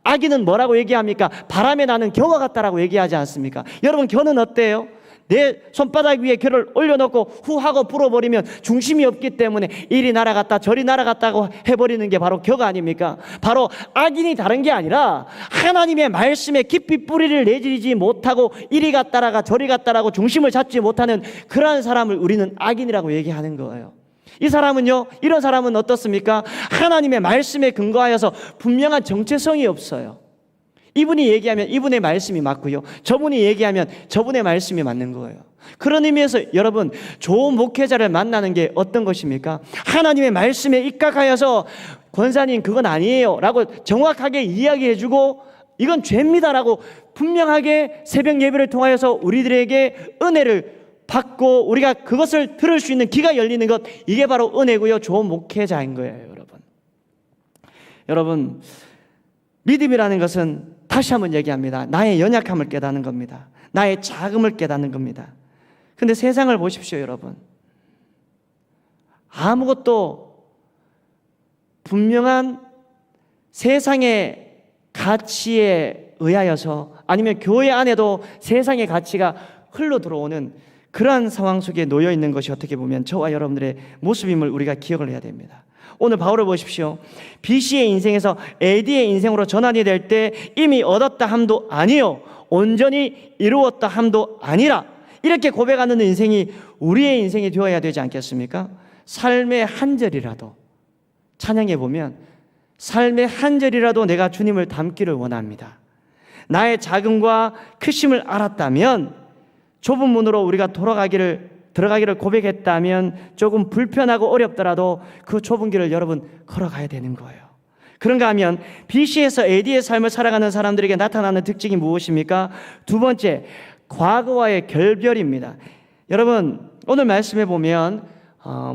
악인은 뭐라고 얘기합니까? 바람에 나는 겨와 같다라고 얘기하지 않습니까? 여러분, 겨는 어때요? 내 손바닥 위에 겨를 올려놓고 후 하고 불어버리면 중심이 없기 때문에 이리 날아갔다 저리 날아갔다고 해버리는 게 바로 겨가 아닙니까? 바로 악인이 다른 게 아니라 하나님의 말씀에 깊이 뿌리를 내리지 못하고 이리 갔다라가 저리 갔다라고 중심을 잡지 못하는 그러한 사람을 우리는 악인이라고 얘기하는 거예요. 이 사람은요, 이런 사람은 어떻습니까? 하나님의 말씀에 근거하여서 분명한 정체성이 없어요. 이분이 얘기하면 이분의 말씀이 맞고요, 저분이 얘기하면 저분의 말씀이 맞는 거예요. 그런 의미에서 여러분, 좋은 목회자를 만나는 게 어떤 것입니까? 하나님의 말씀에 입각하여서 권사님 그건 아니에요 라고 정확하게 이야기해주고 이건 죄입니다 라고 분명하게 새벽 예배를 통하여서 우리들에게 은혜를 받고 우리가 그것을 들을 수 있는 귀가 열리는 것, 이게 바로 은혜고요, 좋은 목회자인 거예요. 여러분, 믿음이라는 것은 다시 한번 얘기합니다. 나의 연약함을 깨닫는 겁니다. 나의 작음을 깨닫는 겁니다. 근데 세상을 보십시오. 여러분, 아무것도 분명한 세상의 가치에 의하여서, 아니면 교회 안에도 세상의 가치가 흘러 들어오는 그러한 상황 속에 놓여 있는 것이 어떻게 보면 저와 여러분들의 모습임을 우리가 기억을 해야 됩니다. 오늘 바울을 보십시오. BC의 인생에서 AD의 인생으로 전환이 될 때 이미 얻었다 함도 아니요 온전히 이루었다 함도 아니라, 이렇게 고백하는 인생이 우리의 인생이 되어야 되지 않겠습니까? 삶의 한 절이라도, 찬양해 보면 삶의 한 절이라도 내가 주님을 닮기를 원합니다. 나의 작음과 크심을 알았다면, 좁은 문으로 우리가 들어가기를 고백했다면 조금 불편하고 어렵더라도 그 좁은 길을 여러분 걸어가야 되는 거예요. 그런가 하면 BC에서 AD의 삶을 살아가는 사람들에게 나타나는 특징이 무엇입니까? 두 번째, 과거와의 결별입니다. 여러분, 오늘 말씀에 보면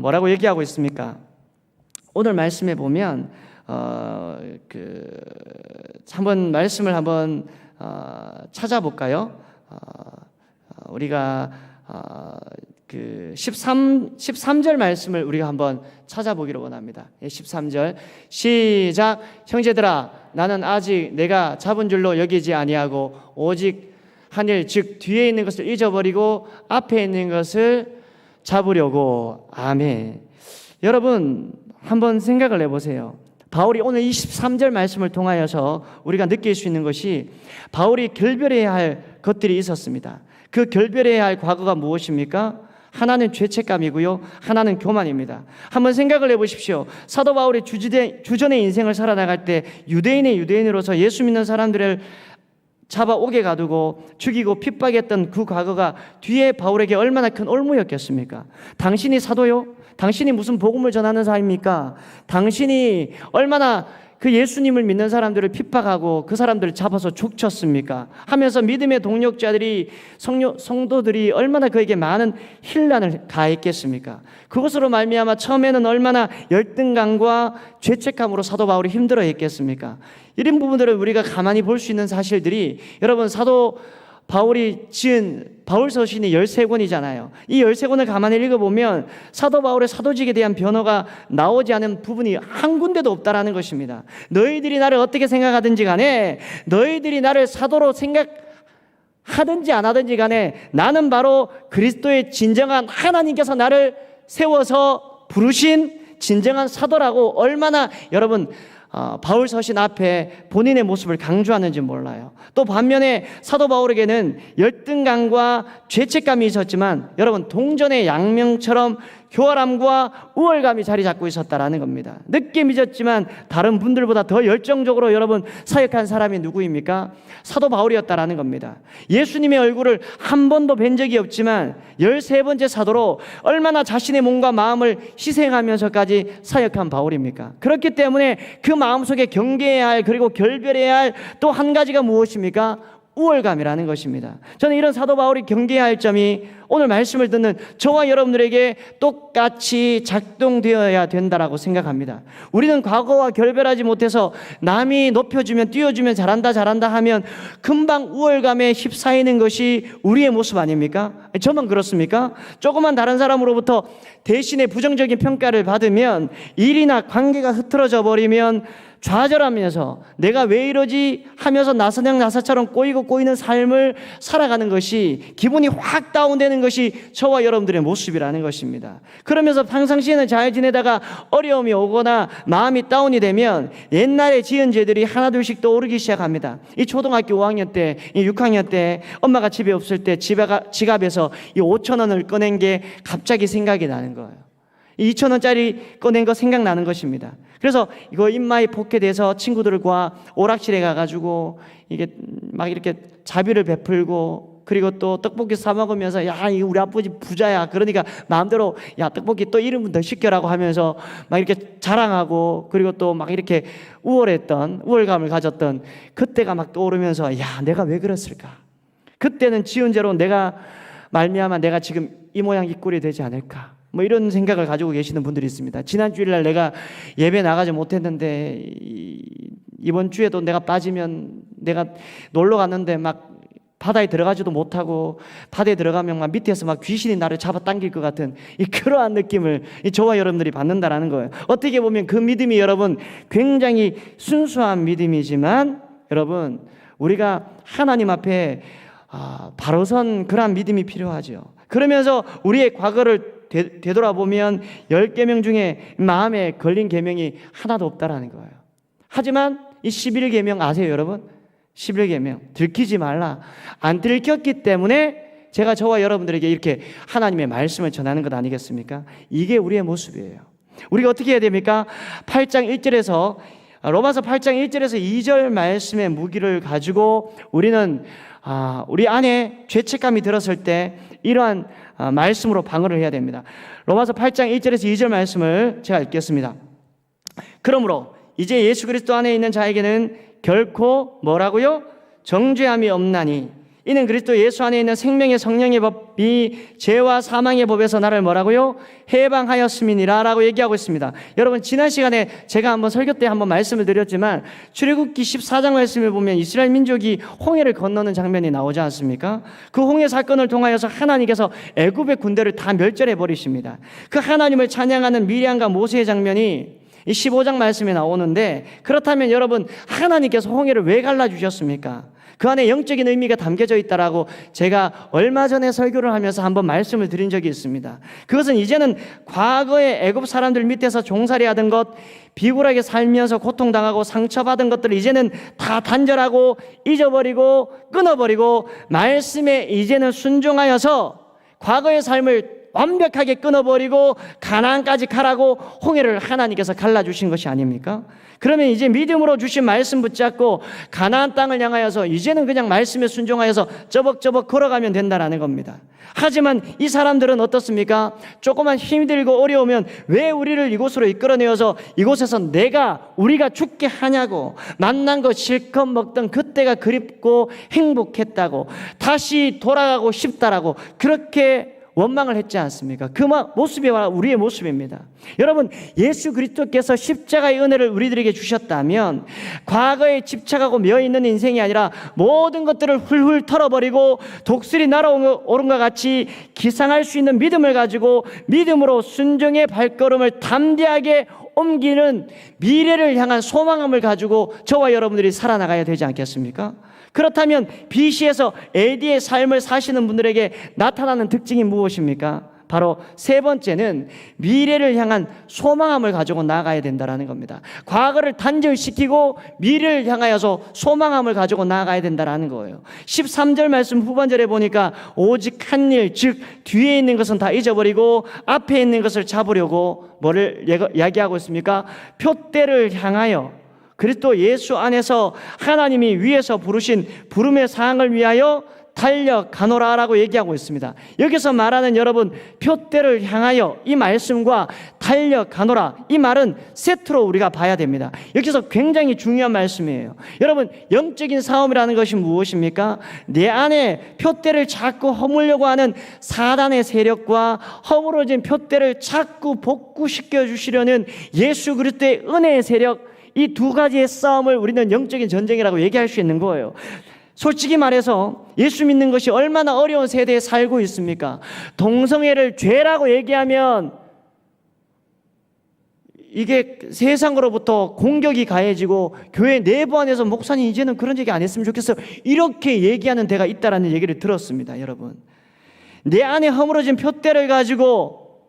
뭐라고 얘기하고 있습니까? 오늘 말씀에 보면 한번 말씀을 한번 찾아볼까요? 우리가 13절 말씀을 우리가 한번 찾아보기를 원합니다. 13절 시작. 형제들아, 나는 아직 내가 잡은 줄로 여기지 아니하고 오직 한 일, 즉 뒤에 있는 것을 잊어버리고 앞에 있는 것을 잡으려고. 아멘. 여러분, 한번 생각을 해보세요. 바울이 오늘 23절 말씀을 통하여서 우리가 느낄 수 있는 것이, 바울이 결별해야 할 것들이 있었습니다. 그 결별해야 할 과거가 무엇입니까? 하나는 죄책감이고요, 하나는 교만입니다. 한번 생각을 해보십시오. 사도 바울이 주전의 인생을 살아나갈 때 유대인의 유대인으로서 예수 믿는 사람들을 잡아오게 가두고 죽이고 핍박했던 그 과거가 뒤에 바울에게 얼마나 큰 올무였겠습니까? 당신이 사도요? 당신이 무슨 복음을 전하는 사람입니까? 당신이 얼마나 그 예수님을 믿는 사람들을 핍박하고 그 사람들을 잡아서 죽쳤습니까? 하면서 믿음의 동력자들이, 성도들이 얼마나 그에게 많은 힐난을 가했겠습니까? 그것으로 말미암아 처음에는 얼마나 열등감과 죄책감으로 사도 바울이 힘들어했겠습니까? 이런 부분들을 우리가 가만히 볼 수 있는 사실들이, 여러분, 사도 바울이 지은 바울서신이 13권이잖아요. 이 13권을 가만히 읽어보면 사도 바울의 사도직에 대한 변호가 나오지 않은 부분이 한 군데도 없다라는 것입니다. 너희들이 나를 어떻게 생각하든지 간에, 너희들이 나를 사도로 하든지 안 하든지 간에 나는 바로 그리스도의 진정한 하나님께서 나를 세워서 부르신 진정한 사도라고 얼마나 여러분 바울 서신 앞에 본인의 모습을 강조하는지 몰라요. 또 반면에 사도 바울에게는 열등감과 죄책감이 있었지만 여러분 동전의 양면처럼 교활함과 우월감이 자리 잡고 있었다라는 겁니다. 늦게 믿었지만 다른 분들보다 더 열정적으로 여러분 사역한 사람이 누구입니까? 사도 바울이었다라는 겁니다. 예수님의 얼굴을 한 번도 뵌 적이 없지만 13번째 사도로 얼마나 자신의 몸과 마음을 희생하면서까지 사역한 바울입니까? 그렇기 때문에 그 마음속에 경계해야 할 그리고 결별해야 할 또 한 가지가 무엇입니까? 우월감이라는 것입니다. 저는 이런 사도 바울이 경계해야 할 점이 오늘 말씀을 듣는 저와 여러분들에게 똑같이 작동되어야 된다라고 생각합니다. 우리는 과거와 결별하지 못해서 남이 높여주면 띄워주면 잘한다 하면 금방 우월감에 휩싸이는 것이 우리의 모습 아닙니까? 저만 그렇습니까? 조그만 다른 사람으로부터 대신에 부정적인 평가를 받으면 일이나 관계가 흐트러져 버리면 좌절하면서 내가 왜 이러지 하면서 나선형 나사처럼 꼬이는 삶을 살아가는 것이 기분이 확 다운되는 것이 저와 여러분들의 모습이라는 것입니다. 그러면서 평상시에는 잘 지내다가 어려움이 오거나 마음이 다운이 되면 옛날에 지은 죄들이 하나둘씩 떠오르기 시작합니다. 이 초등학교 5학년 때, 이 6학년 때 엄마가 집에 없을 때 지갑에서 이 5,000원을 꺼낸 게 갑자기 생각이 나는 거예요. 2,000원짜리 꺼낸 거 생각나는 것입니다. 그래서 이거 입마에 포켓해서 친구들과 오락실에 가가지고 이게 막 이렇게 자비를 베풀고 그리고 또 떡볶이 사 먹으면서 야, 이거 우리 아버지 부자야. 그러니까 마음대로 야, 떡볶이 또 1인분 더 시켜라고 하면서 막 이렇게 자랑하고 그리고 또 막 이렇게 우월감을 가졌던 그때가 막 떠오르면서 야, 내가 왜 그랬을까? 그때는 지은 죄로 내가 말미암아 내가 지금 이 모양 이 꼴이 되지 않을까? 뭐 이런 생각을 가지고 계시는 분들이 있습니다. 지난 주일날 내가 예배 나가지 못했는데 이번 주에도 내가 빠지면 내가 놀러 갔는데 막 바다에 들어가지도 못하고 바다에 들어가면 막 밑에서 막 귀신이 나를 잡아당길 것 같은 그러한 느낌을 저와 여러분들이 받는다라는 거예요. 어떻게 보면 그 믿음이 여러분 굉장히 순수한 믿음이지만 여러분 우리가 하나님 앞에 바로 선 그러한 믿음이 필요하죠. 그러면서 우리의 과거를 되돌아보면 10계명 중에 마음에 걸린 계명이 하나도 없다라는 거예요. 하지만 이 11계명 아세요 여러분? 11계명 들키지 말라. 안 들켰기 때문에 제가 저와 여러분들에게 이렇게 하나님의 말씀을 전하는 것 아니겠습니까? 이게 우리의 모습이에요. 우리가 어떻게 해야 됩니까? 8장 1절에서 로마서 8장 1절에서 2절 말씀의 무기를 가지고 우리는 우리 안에 죄책감이 들었을 때 이러한 말씀으로 방어를 해야 됩니다. 로마서 8장 1절에서 2절 말씀을 제가 읽겠습니다. 그러므로 이제 예수 그리스도 안에 있는 자에게는 결코 뭐라고요? 정죄함이 없나니 이는 그리스도 예수 안에 있는 생명의 성령의 법이 죄와 사망의 법에서 나를 뭐라고요? 해방하였음이니라 라고 얘기하고 있습니다. 여러분 지난 시간에 제가 한번 설교 때 한번 말씀을 드렸지만 출애굽기 14장 말씀을 보면 이스라엘 민족이 홍해를 건너는 장면이 나오지 않습니까? 그 홍해 사건을 통하여서 하나님께서 애굽의 군대를 다 멸절해 버리십니다. 그 하나님을 찬양하는 미리암과 모세의 장면이 이 15장 말씀에 나오는데 그렇다면 여러분 하나님께서 홍해를 왜 갈라주셨습니까? 그 안에 영적인 의미가 담겨져 있다라고 제가 얼마 전에 설교를 하면서 한번 말씀을 드린 적이 있습니다. 그것은 이제는 과거의 애굽 사람들 밑에서 종살이 하던 것, 비굴하게 살면서 고통당하고 상처받은 것들을 이제는 다 단절하고 잊어버리고 끊어버리고 말씀에 이제는 순종하여서 과거의 삶을 완벽하게 끊어버리고 가나안까지 가라고 홍해를 하나님께서 갈라주신 것이 아닙니까? 그러면 이제 믿음으로 주신 말씀 붙잡고 가나안 땅을 향하여서 이제는 그냥 말씀에 순종하여서 저벅저벅 걸어가면 된다라는 겁니다. 하지만 이 사람들은 어떻습니까? 조금만 힘들고 어려우면 왜 우리를 이곳으로 이끌어내어서 이곳에서 우리가 죽게 하냐고 만난 거 실컷 먹던 그때가 그립고 행복했다고 다시 돌아가고 싶다라고 그렇게 원망을 했지 않습니까? 그 모습이 우리의 모습입니다. 여러분 예수 그리스도께서 십자가의 은혜를 우리들에게 주셨다면 과거에 집착하고 매어있는 인생이 아니라 모든 것들을 훌훌 털어버리고 독수리 날아오른 것 같이 기상할 수 있는 믿음을 가지고 믿음으로 순종의 발걸음을 담대하게 옮기는 미래를 향한 소망함을 가지고 저와 여러분들이 살아나가야 되지 않겠습니까? 그렇다면 BC에서 AD의 삶을 사시는 분들에게 나타나는 특징이 무엇입니까? 바로 세 번째는 미래를 향한 소망함을 가지고 나아가야 된다는 겁니다. 과거를 단절시키고 미래를 향하여서 소망함을 가지고 나아가야 된다는 거예요. 13절 말씀 후반절에 보니까 오직 한 일, 즉 뒤에 있는 것은 다 잊어버리고 앞에 있는 것을 잡으려고 뭐를 이야기하고 있습니까? 표대를 향하여 그리스도 예수 안에서 하나님이 위에서 부르신 부름의 사항을 위하여 달려가노라라고 얘기하고 있습니다. 여기서 말하는 여러분 표대를 향하여 이 말씀과 달려가노라 이 말은 세트로 우리가 봐야 됩니다. 여기서 굉장히 중요한 말씀이에요. 여러분 영적인 싸움이라는 것이 무엇입니까? 내 안에 표대를 자꾸 허물려고 하는 사단의 세력과 허물어진 표대를 자꾸 복구시켜 주시려는 예수 그리스도의 은혜의 세력 이 두 가지의 싸움을 우리는 영적인 전쟁이라고 얘기할 수 있는 거예요. 솔직히 말해서 예수 믿는 것이 얼마나 어려운 세대에 살고 있습니까? 동성애를 죄라고 얘기하면 이게 세상으로부터 공격이 가해지고 교회 내부 안에서 목사님 이제는 그런 얘기 안 했으면 좋겠어요. 이렇게 얘기하는 데가 있다라는 얘기를 들었습니다. 여러분 내 안에 허물어진 표대를 가지고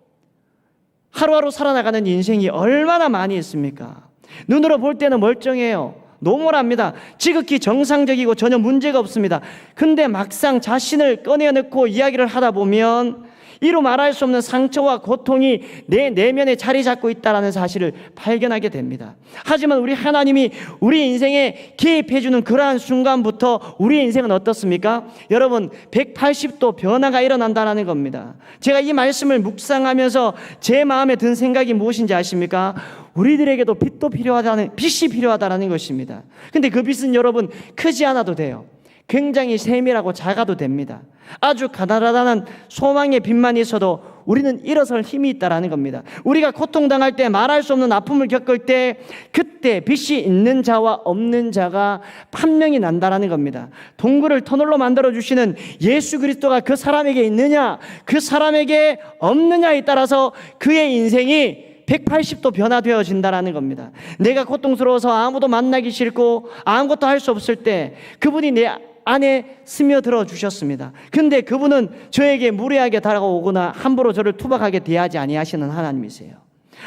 하루하루 살아나가는 인생이 얼마나 많이 있습니까? 눈으로 볼 때는 멀쩡해요. 노멀합니다. 지극히 정상적이고 전혀 문제가 없습니다. 근데 막상 자신을 꺼내놓고 이야기를 하다 보면 이루 말할 수 없는 상처와 고통이 내 내면에 자리 잡고 있다는 사실을 발견하게 됩니다. 하지만 우리 하나님이 우리 인생에 개입해주는 그러한 순간부터 우리 인생은 어떻습니까? 여러분 180도 변화가 일어난다는 겁니다. 제가 이 말씀을 묵상하면서 제 마음에 든 생각이 무엇인지 아십니까? 우리들에게도 빛이 필요하다는 것입니다. 근데 그 빛은 여러분 크지 않아도 돼요. 굉장히 세밀하고 작아도 됩니다. 아주 가난하다는 소망의 빛만 있어도 우리는 일어설 힘이 있다는 겁니다. 우리가 고통당할 때 말할 수 없는 아픔을 겪을 때 그때 빛이 있는 자와 없는 자가 판명이 난다는 겁니다. 동굴을 터널로 만들어주시는 예수 그리스도가 그 사람에게 있느냐 그 사람에게 없느냐에 따라서 그의 인생이 180도 변화되어진다는 겁니다. 내가 고통스러워서 아무도 만나기 싫고 아무것도 할 수 없을 때 그분이 내 안에 스며들어 주셨습니다. 근데 그분은 저에게 무례하게 다가오거나 함부로 저를 투박하게 대하지 아니하시는 하나님이세요.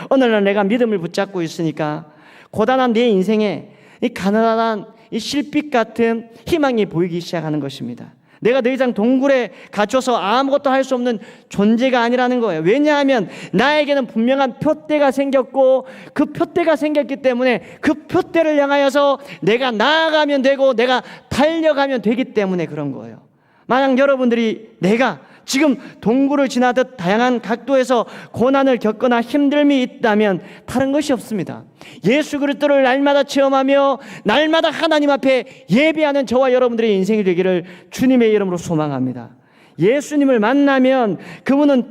오늘날 내가 믿음을 붙잡고 있으니까 고단한 내 인생에 이 가난한 이 실빛 같은 희망이 보이기 시작하는 것입니다. 내가 더 이상 동굴에 갇혀서 아무것도 할 수 없는 존재가 아니라는 거예요. 왜냐하면 나에게는 분명한 표대가 생겼고 그 표대가 생겼기 때문에 그 표대를 향하여서 내가 나아가면 되고 내가 달려가면 되기 때문에 그런 거예요. 만약 여러분들이 내가 지금 동굴을 지나듯 다양한 각도에서 고난을 겪거나 힘듦이 있다면 다른 것이 없습니다. 예수 그리스도를 날마다 체험하며 날마다 하나님 앞에 예배하는 저와 여러분들의 인생이 되기를 주님의 이름으로 소망합니다. 예수님을 만나면 그분은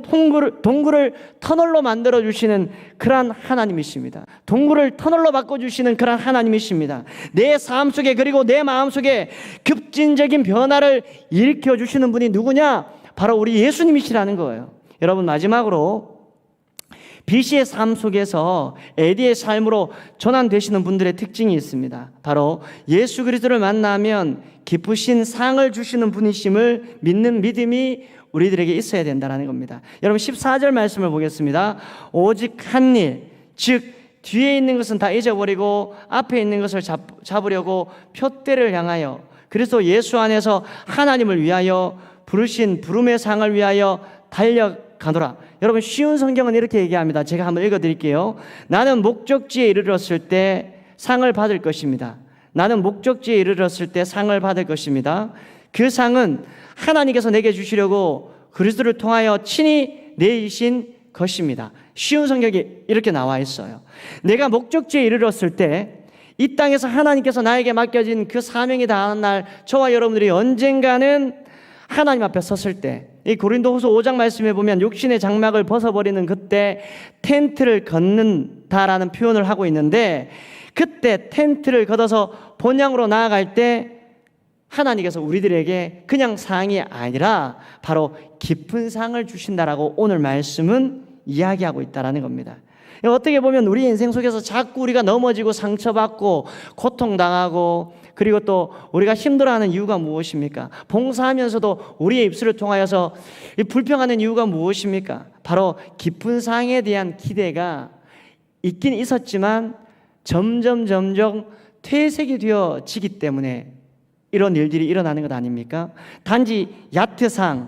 동굴을 터널로 만들어주시는 그러한 하나님이십니다. 동굴을 터널로 바꿔주시는 그러한 하나님이십니다. 내 삶 속에 그리고 내 마음 속에 급진적인 변화를 일으켜주시는 분이 누구냐? 바로 우리 예수님이시라는 거예요. 여러분 마지막으로 BC의 삶 속에서 에디의 삶으로 전환되시는 분들의 특징이 있습니다. 바로 예수 그리스도를 만나면 기쁘신 상을 주시는 분이심을 믿는 믿음이 우리들에게 있어야 된다는 겁니다. 여러분 14절 말씀을 보겠습니다. 오직 한 일, 즉 뒤에 있는 것은 다 잊어버리고 앞에 있는 것을 잡으려고 표대를 향하여 그리스도 예수 안에서 하나님을 위하여 부르신 부름의 상을 위하여 달려가노라. 여러분 쉬운 성경은 이렇게 얘기합니다. 제가 한번 읽어드릴게요. 나는 목적지에 이르렀을 때 상을 받을 것입니다. 나는 목적지에 이르렀을 때 상을 받을 것입니다. 그 상은 하나님께서 내게 주시려고 그리스도를 통하여 친히 내이신 것입니다. 쉬운 성경이 이렇게 나와 있어요. 내가 목적지에 이르렀을 때 이 땅에서 하나님께서 나에게 맡겨진 그 사명이 다하는 날 저와 여러분들이 언젠가는 하나님 앞에 섰을 때 이 고린도후서 5장 말씀에 보면 육신의 장막을 벗어버리는 그때 텐트를 걷는다라는 표현을 하고 있는데 그때 텐트를 걷어서 본향으로 나아갈 때 하나님께서 우리들에게 그냥 상이 아니라 바로 깊은 상을 주신다라고 오늘 말씀은 이야기하고 있다라는 겁니다. 어떻게 보면 우리 인생 속에서 자꾸 우리가 넘어지고 상처받고 고통당하고, 그리고 또 우리가 힘들어하는 이유가 무엇입니까? 봉사하면서도 우리의 입술을 통하여서 불평하는 이유가 무엇입니까? 바로 기쁜 상에 대한 기대가 있긴 있었지만 점점 퇴색이 되어지기 때문에 이런 일들이 일어나는 것 아닙니까? 단지 얕은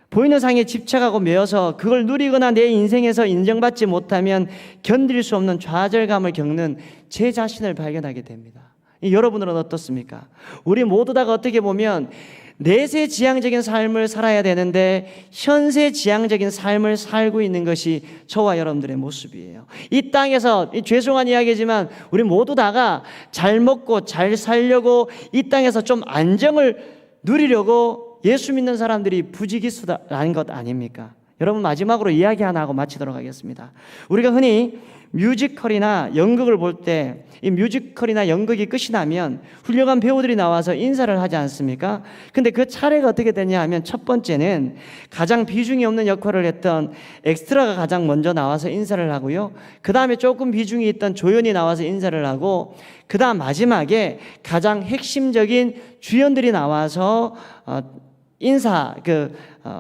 보이는 상에 집착하고 매여서 그걸 누리거나 내 인생에서 인정받지 못하면 견딜 수 없는 좌절감을 겪는 제 자신을 발견하게 됩니다. 여러분은 어떻습니까? 우리 모두 다가 어떻게 보면 내세 지향적인 삶을 살아야 되는데 현세 지향적인 삶을 살고 있는 것이 저와 여러분들의 모습이에요. 이 땅에서, 죄송한 이야기지만 우리 모두 다가 잘 먹고 잘 살려고 이 땅에서 좀 안정을 누리려고 예수 믿는 사람들이 부지기수라는 것 아닙니까? 여러분, 마지막으로 이야기 하나 하고 마치도록 하겠습니다. 우리가 흔히 뮤지컬이나 연극을 볼 때 이 뮤지컬이나 연극이 끝이 나면 훌륭한 배우들이 나와서 인사를 하지 않습니까? 근데 그 차례가 어떻게 되냐 하면, 첫 번째는 가장 비중이 없는 역할을 했던 엑스트라가 가장 먼저 나와서 인사를 하고요, 그 다음에 조금 비중이 있던 조연이 나와서 인사를 하고, 그 다음 마지막에 가장 핵심적인 주연들이 나와서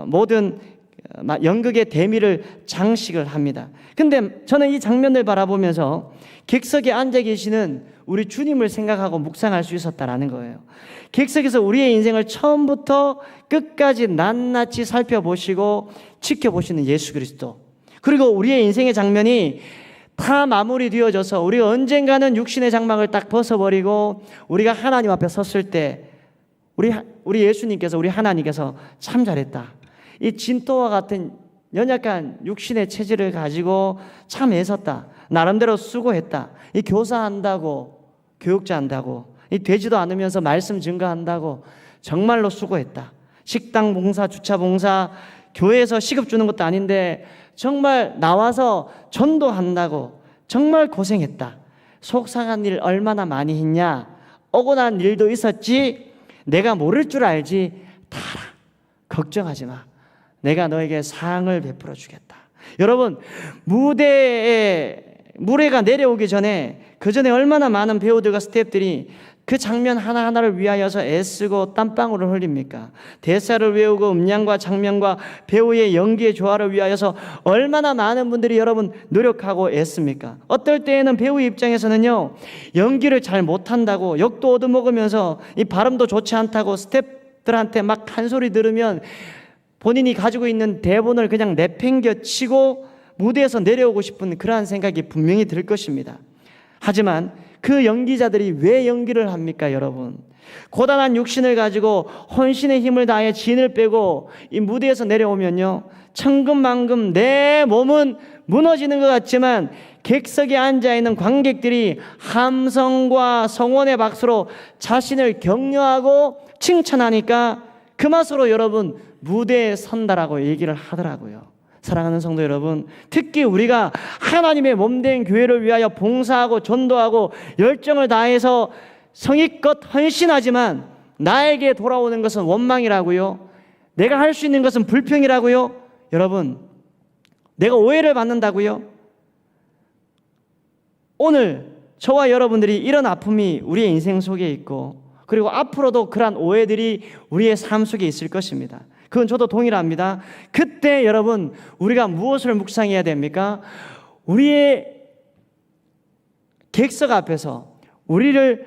모든 연극의 대미를 장식을 합니다. 근데 저는 이 장면을 바라보면서 객석에 앉아 계시는 우리 주님을 생각하고 묵상할 수 있었다라는 거예요. 객석에서 우리의 인생을 처음부터 끝까지 낱낱이 살펴보시고 지켜보시는 예수 그리스도, 그리고 우리의 인생의 장면이 다 마무리되어져서 우리가 언젠가는 육신의 장막을 딱 벗어버리고 우리가 하나님 앞에 섰을 때 우리 예수님께서, 우리 하나님께서 참 잘했다, 이 진토와 같은 연약한 육신의 체질을 가지고 참 애썼다, 나름대로 수고했다, 이 교사한다고, 교육자 한다고, 이 되지도 않으면서 말씀 증거한다고 정말로 수고했다, 식당 봉사, 주차 봉사, 교회에서 시급 주는 것도 아닌데 정말 나와서 전도한다고 정말 고생했다, 속상한 일 얼마나 많이 했냐, 억울한 일도 있었지, 내가 모를 줄 알지, 다 알아, 걱정하지 마, 내가 너에게 상을 베풀어 주겠다. 여러분, 무대가 내려오기 전에, 그 전에 얼마나 많은 배우들과 스태프들이 그 장면 하나하나를 위하여서 애쓰고 땀방울을 흘립니까? 대사를 외우고 음량과 장면과 배우의 연기의 조화를 위하여서 얼마나 많은 분들이 여러분 노력하고 애씁니까? 어떨 때에는 배우의 입장에서는요, 연기를 잘 못한다고 욕도 얻어먹으면서 이 발음도 좋지 않다고 스태프들한테 막 한 소리 들으면 본인이 가지고 있는 대본을 그냥 내팽겨치고 무대에서 내려오고 싶은 그러한 생각이 분명히 들 것입니다. 하지만 그 연기자들이 왜 연기를 합니까, 여러분? 고단한 육신을 가지고 혼신의 힘을 다해 진을 빼고 이 무대에서 내려오면요, 천근만근 내 몸은 무너지는 것 같지만 객석에 앉아있는 관객들이 함성과 성원의 박수로 자신을 격려하고 칭찬하니까 그 맛으로 여러분 무대에 선다라고 얘기를 하더라고요. 사랑하는 성도 여러분, 특히 우리가 하나님의 몸된 교회를 위하여 봉사하고 전도하고 열정을 다해서 성의껏 헌신하지만 나에게 돌아오는 것은 원망이라고요, 내가 할 수 있는 것은 불평이라고요, 여러분, 내가 오해를 받는다고요. 오늘 저와 여러분들이 이런 아픔이 우리의 인생 속에 있고, 그리고 앞으로도 그러한 오해들이 우리의 삶 속에 있을 것입니다. 그건 저도 동일합니다. 그때 여러분, 우리가 무엇을 묵상해야 됩니까? 우리의 객석 앞에서 우리를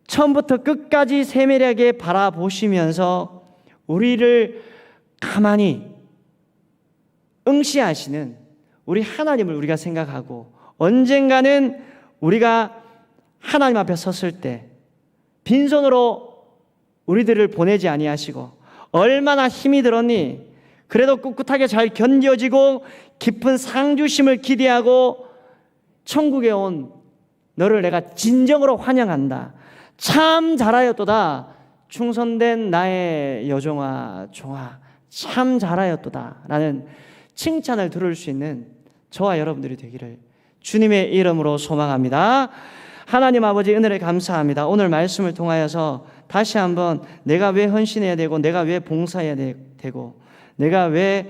처음부터 끝까지 세밀하게 바라보시면서 우리를 가만히 응시하시는 우리 하나님을 우리가 생각하고, 언젠가는 우리가 하나님 앞에 섰을 때 빈손으로 우리들을 보내지 아니하시고, 얼마나 힘이 들었니? 그래도 꿋꿋하게 잘 견뎌지고 깊은 상주심을 기대하고 천국에 온 너를 내가 진정으로 환영한다, 참 잘하였도다, 충성된 나의 여종아 종아, 참 잘하였도다 라는 칭찬을 들을 수 있는 저와 여러분들이 되기를 주님의 이름으로 소망합니다. 하나님 아버지, 은혜를 감사합니다. 오늘 말씀을 통하여서 다시 한번 내가 왜 헌신해야 되고, 내가 왜 봉사해야 되고, 내가 왜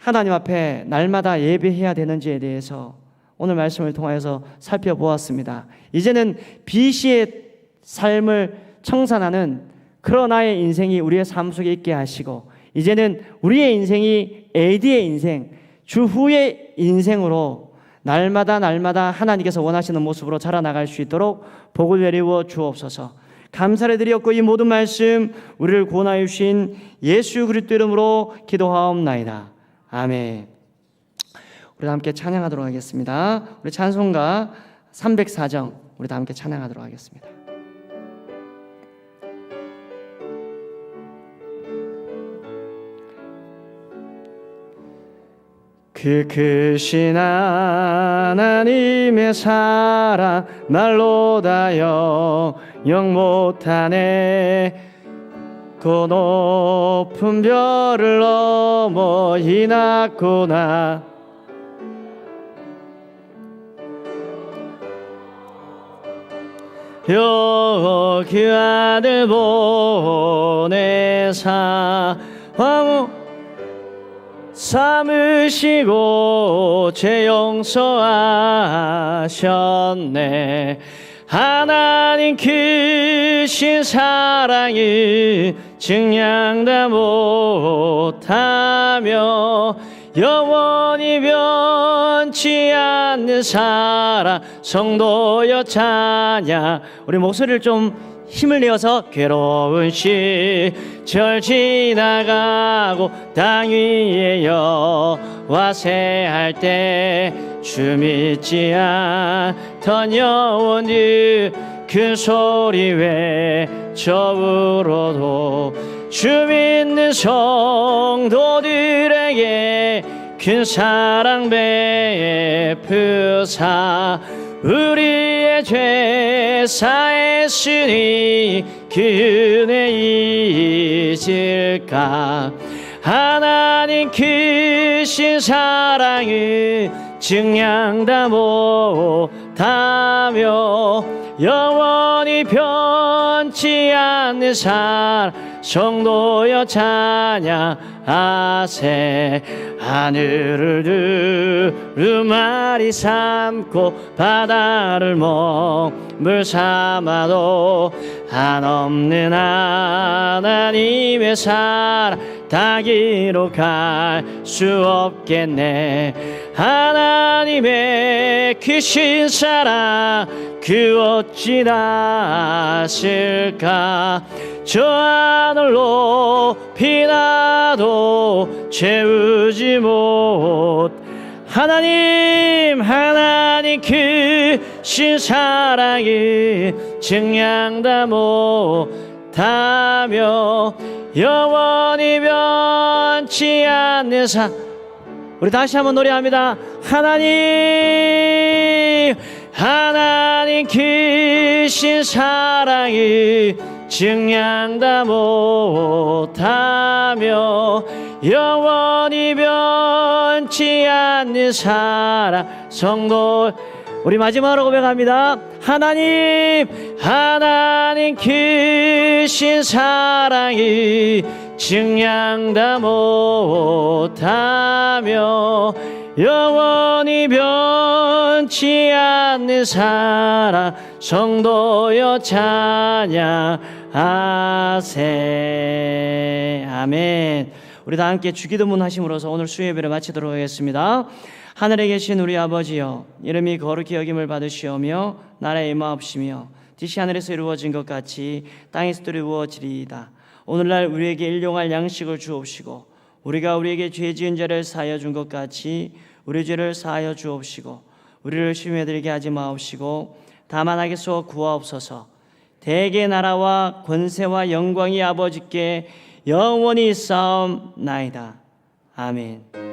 하나님 앞에 날마다 예배해야 되는지에 대해서 오늘 말씀을 통하여서 살펴보았습니다. 이제는 비시의 삶을 청산하는 그러나의 인생이 우리의 삶 속에 있게 하시고, 이제는 우리의 인생이 AD의 인생, 주후의 인생으로 날마다 하나님께서 원하시는 모습으로 자라나갈 수 있도록 복을 내리워 주옵소서. 감사를 드렸고 이 모든 말씀 우리를 구원하여 주신 예수 그리스도 이름으로 기도하옵나이다. 아멘. 우리 다 함께 찬양하도록 하겠습니다. 우리 찬송가 304정 우리 다 함께 찬양하도록 하겠습니다. 그 크신 하나님의 사랑 말로 다 영영 못하네. 그 높은 별을 넘어 이났구나. 그 아들 보내사 황후 삼으시고 죄 용서하셨네. 하나님 크신 사랑을 증량다 못하며 영원히 변치 않는 사랑 성도여 찬양. 우리 목소리를 좀 힘을 내어서 괴로운 시절 지나가고 땅 위에 여호와 세할 때 주 믿지 않던 영혼들 큰 소리 외쳐울어도 주 믿는 성도들에게 큰 사랑 베푸사 우리의 죄 사했으니 그 은혜 잊을까. 하나님 크신 사랑을 증량다 못하며 영원히 변치 않는 사랑 성도여 찬양하세. 하늘을 두루마리 삼고 바다를 먹물 삼아도 한없는 하나님의 사랑 다기로 갈 수 없겠네. 하나님의 크신 사랑 그 어찌 다실까. 저 하늘 높이 나도 채우지 못. 하나님 크신 사랑을 증량다 못하며 영원히 변치 않는 우리 다시 한번 노래합니다. 하나님 크신 사랑을 증량다 못하며 영원히 변치 않는 사랑 성도. 우리 마지막으로 고백합니다. 하나님 크신 사랑을 증량다 못하며 영원히 변치 않는 사랑 성도여 찬양하세. 아멘. 우리 다 함께 주기도문 하심으로써 오늘 수요예배를 마치도록 하겠습니다. 하늘에 계신 우리 아버지여, 이름이 거룩히 여김을 받으시오며 나라에 임하옵시며 뜻이 하늘에서 이루어진 것 같이 땅에서도 이루어지리이다. 오늘날 우리에게 일용할 양식을 주옵시고 우리가 우리에게 죄 지은 자를 사하여 준 것 같이 우리 죄를 사하여 주옵시고 우리를 시험에 들게 하지 마옵시고 다만 악에서 구하옵소서. 대개 나라와 권세와 영광이 아버지께 영원히 있사옵나이다. 아멘.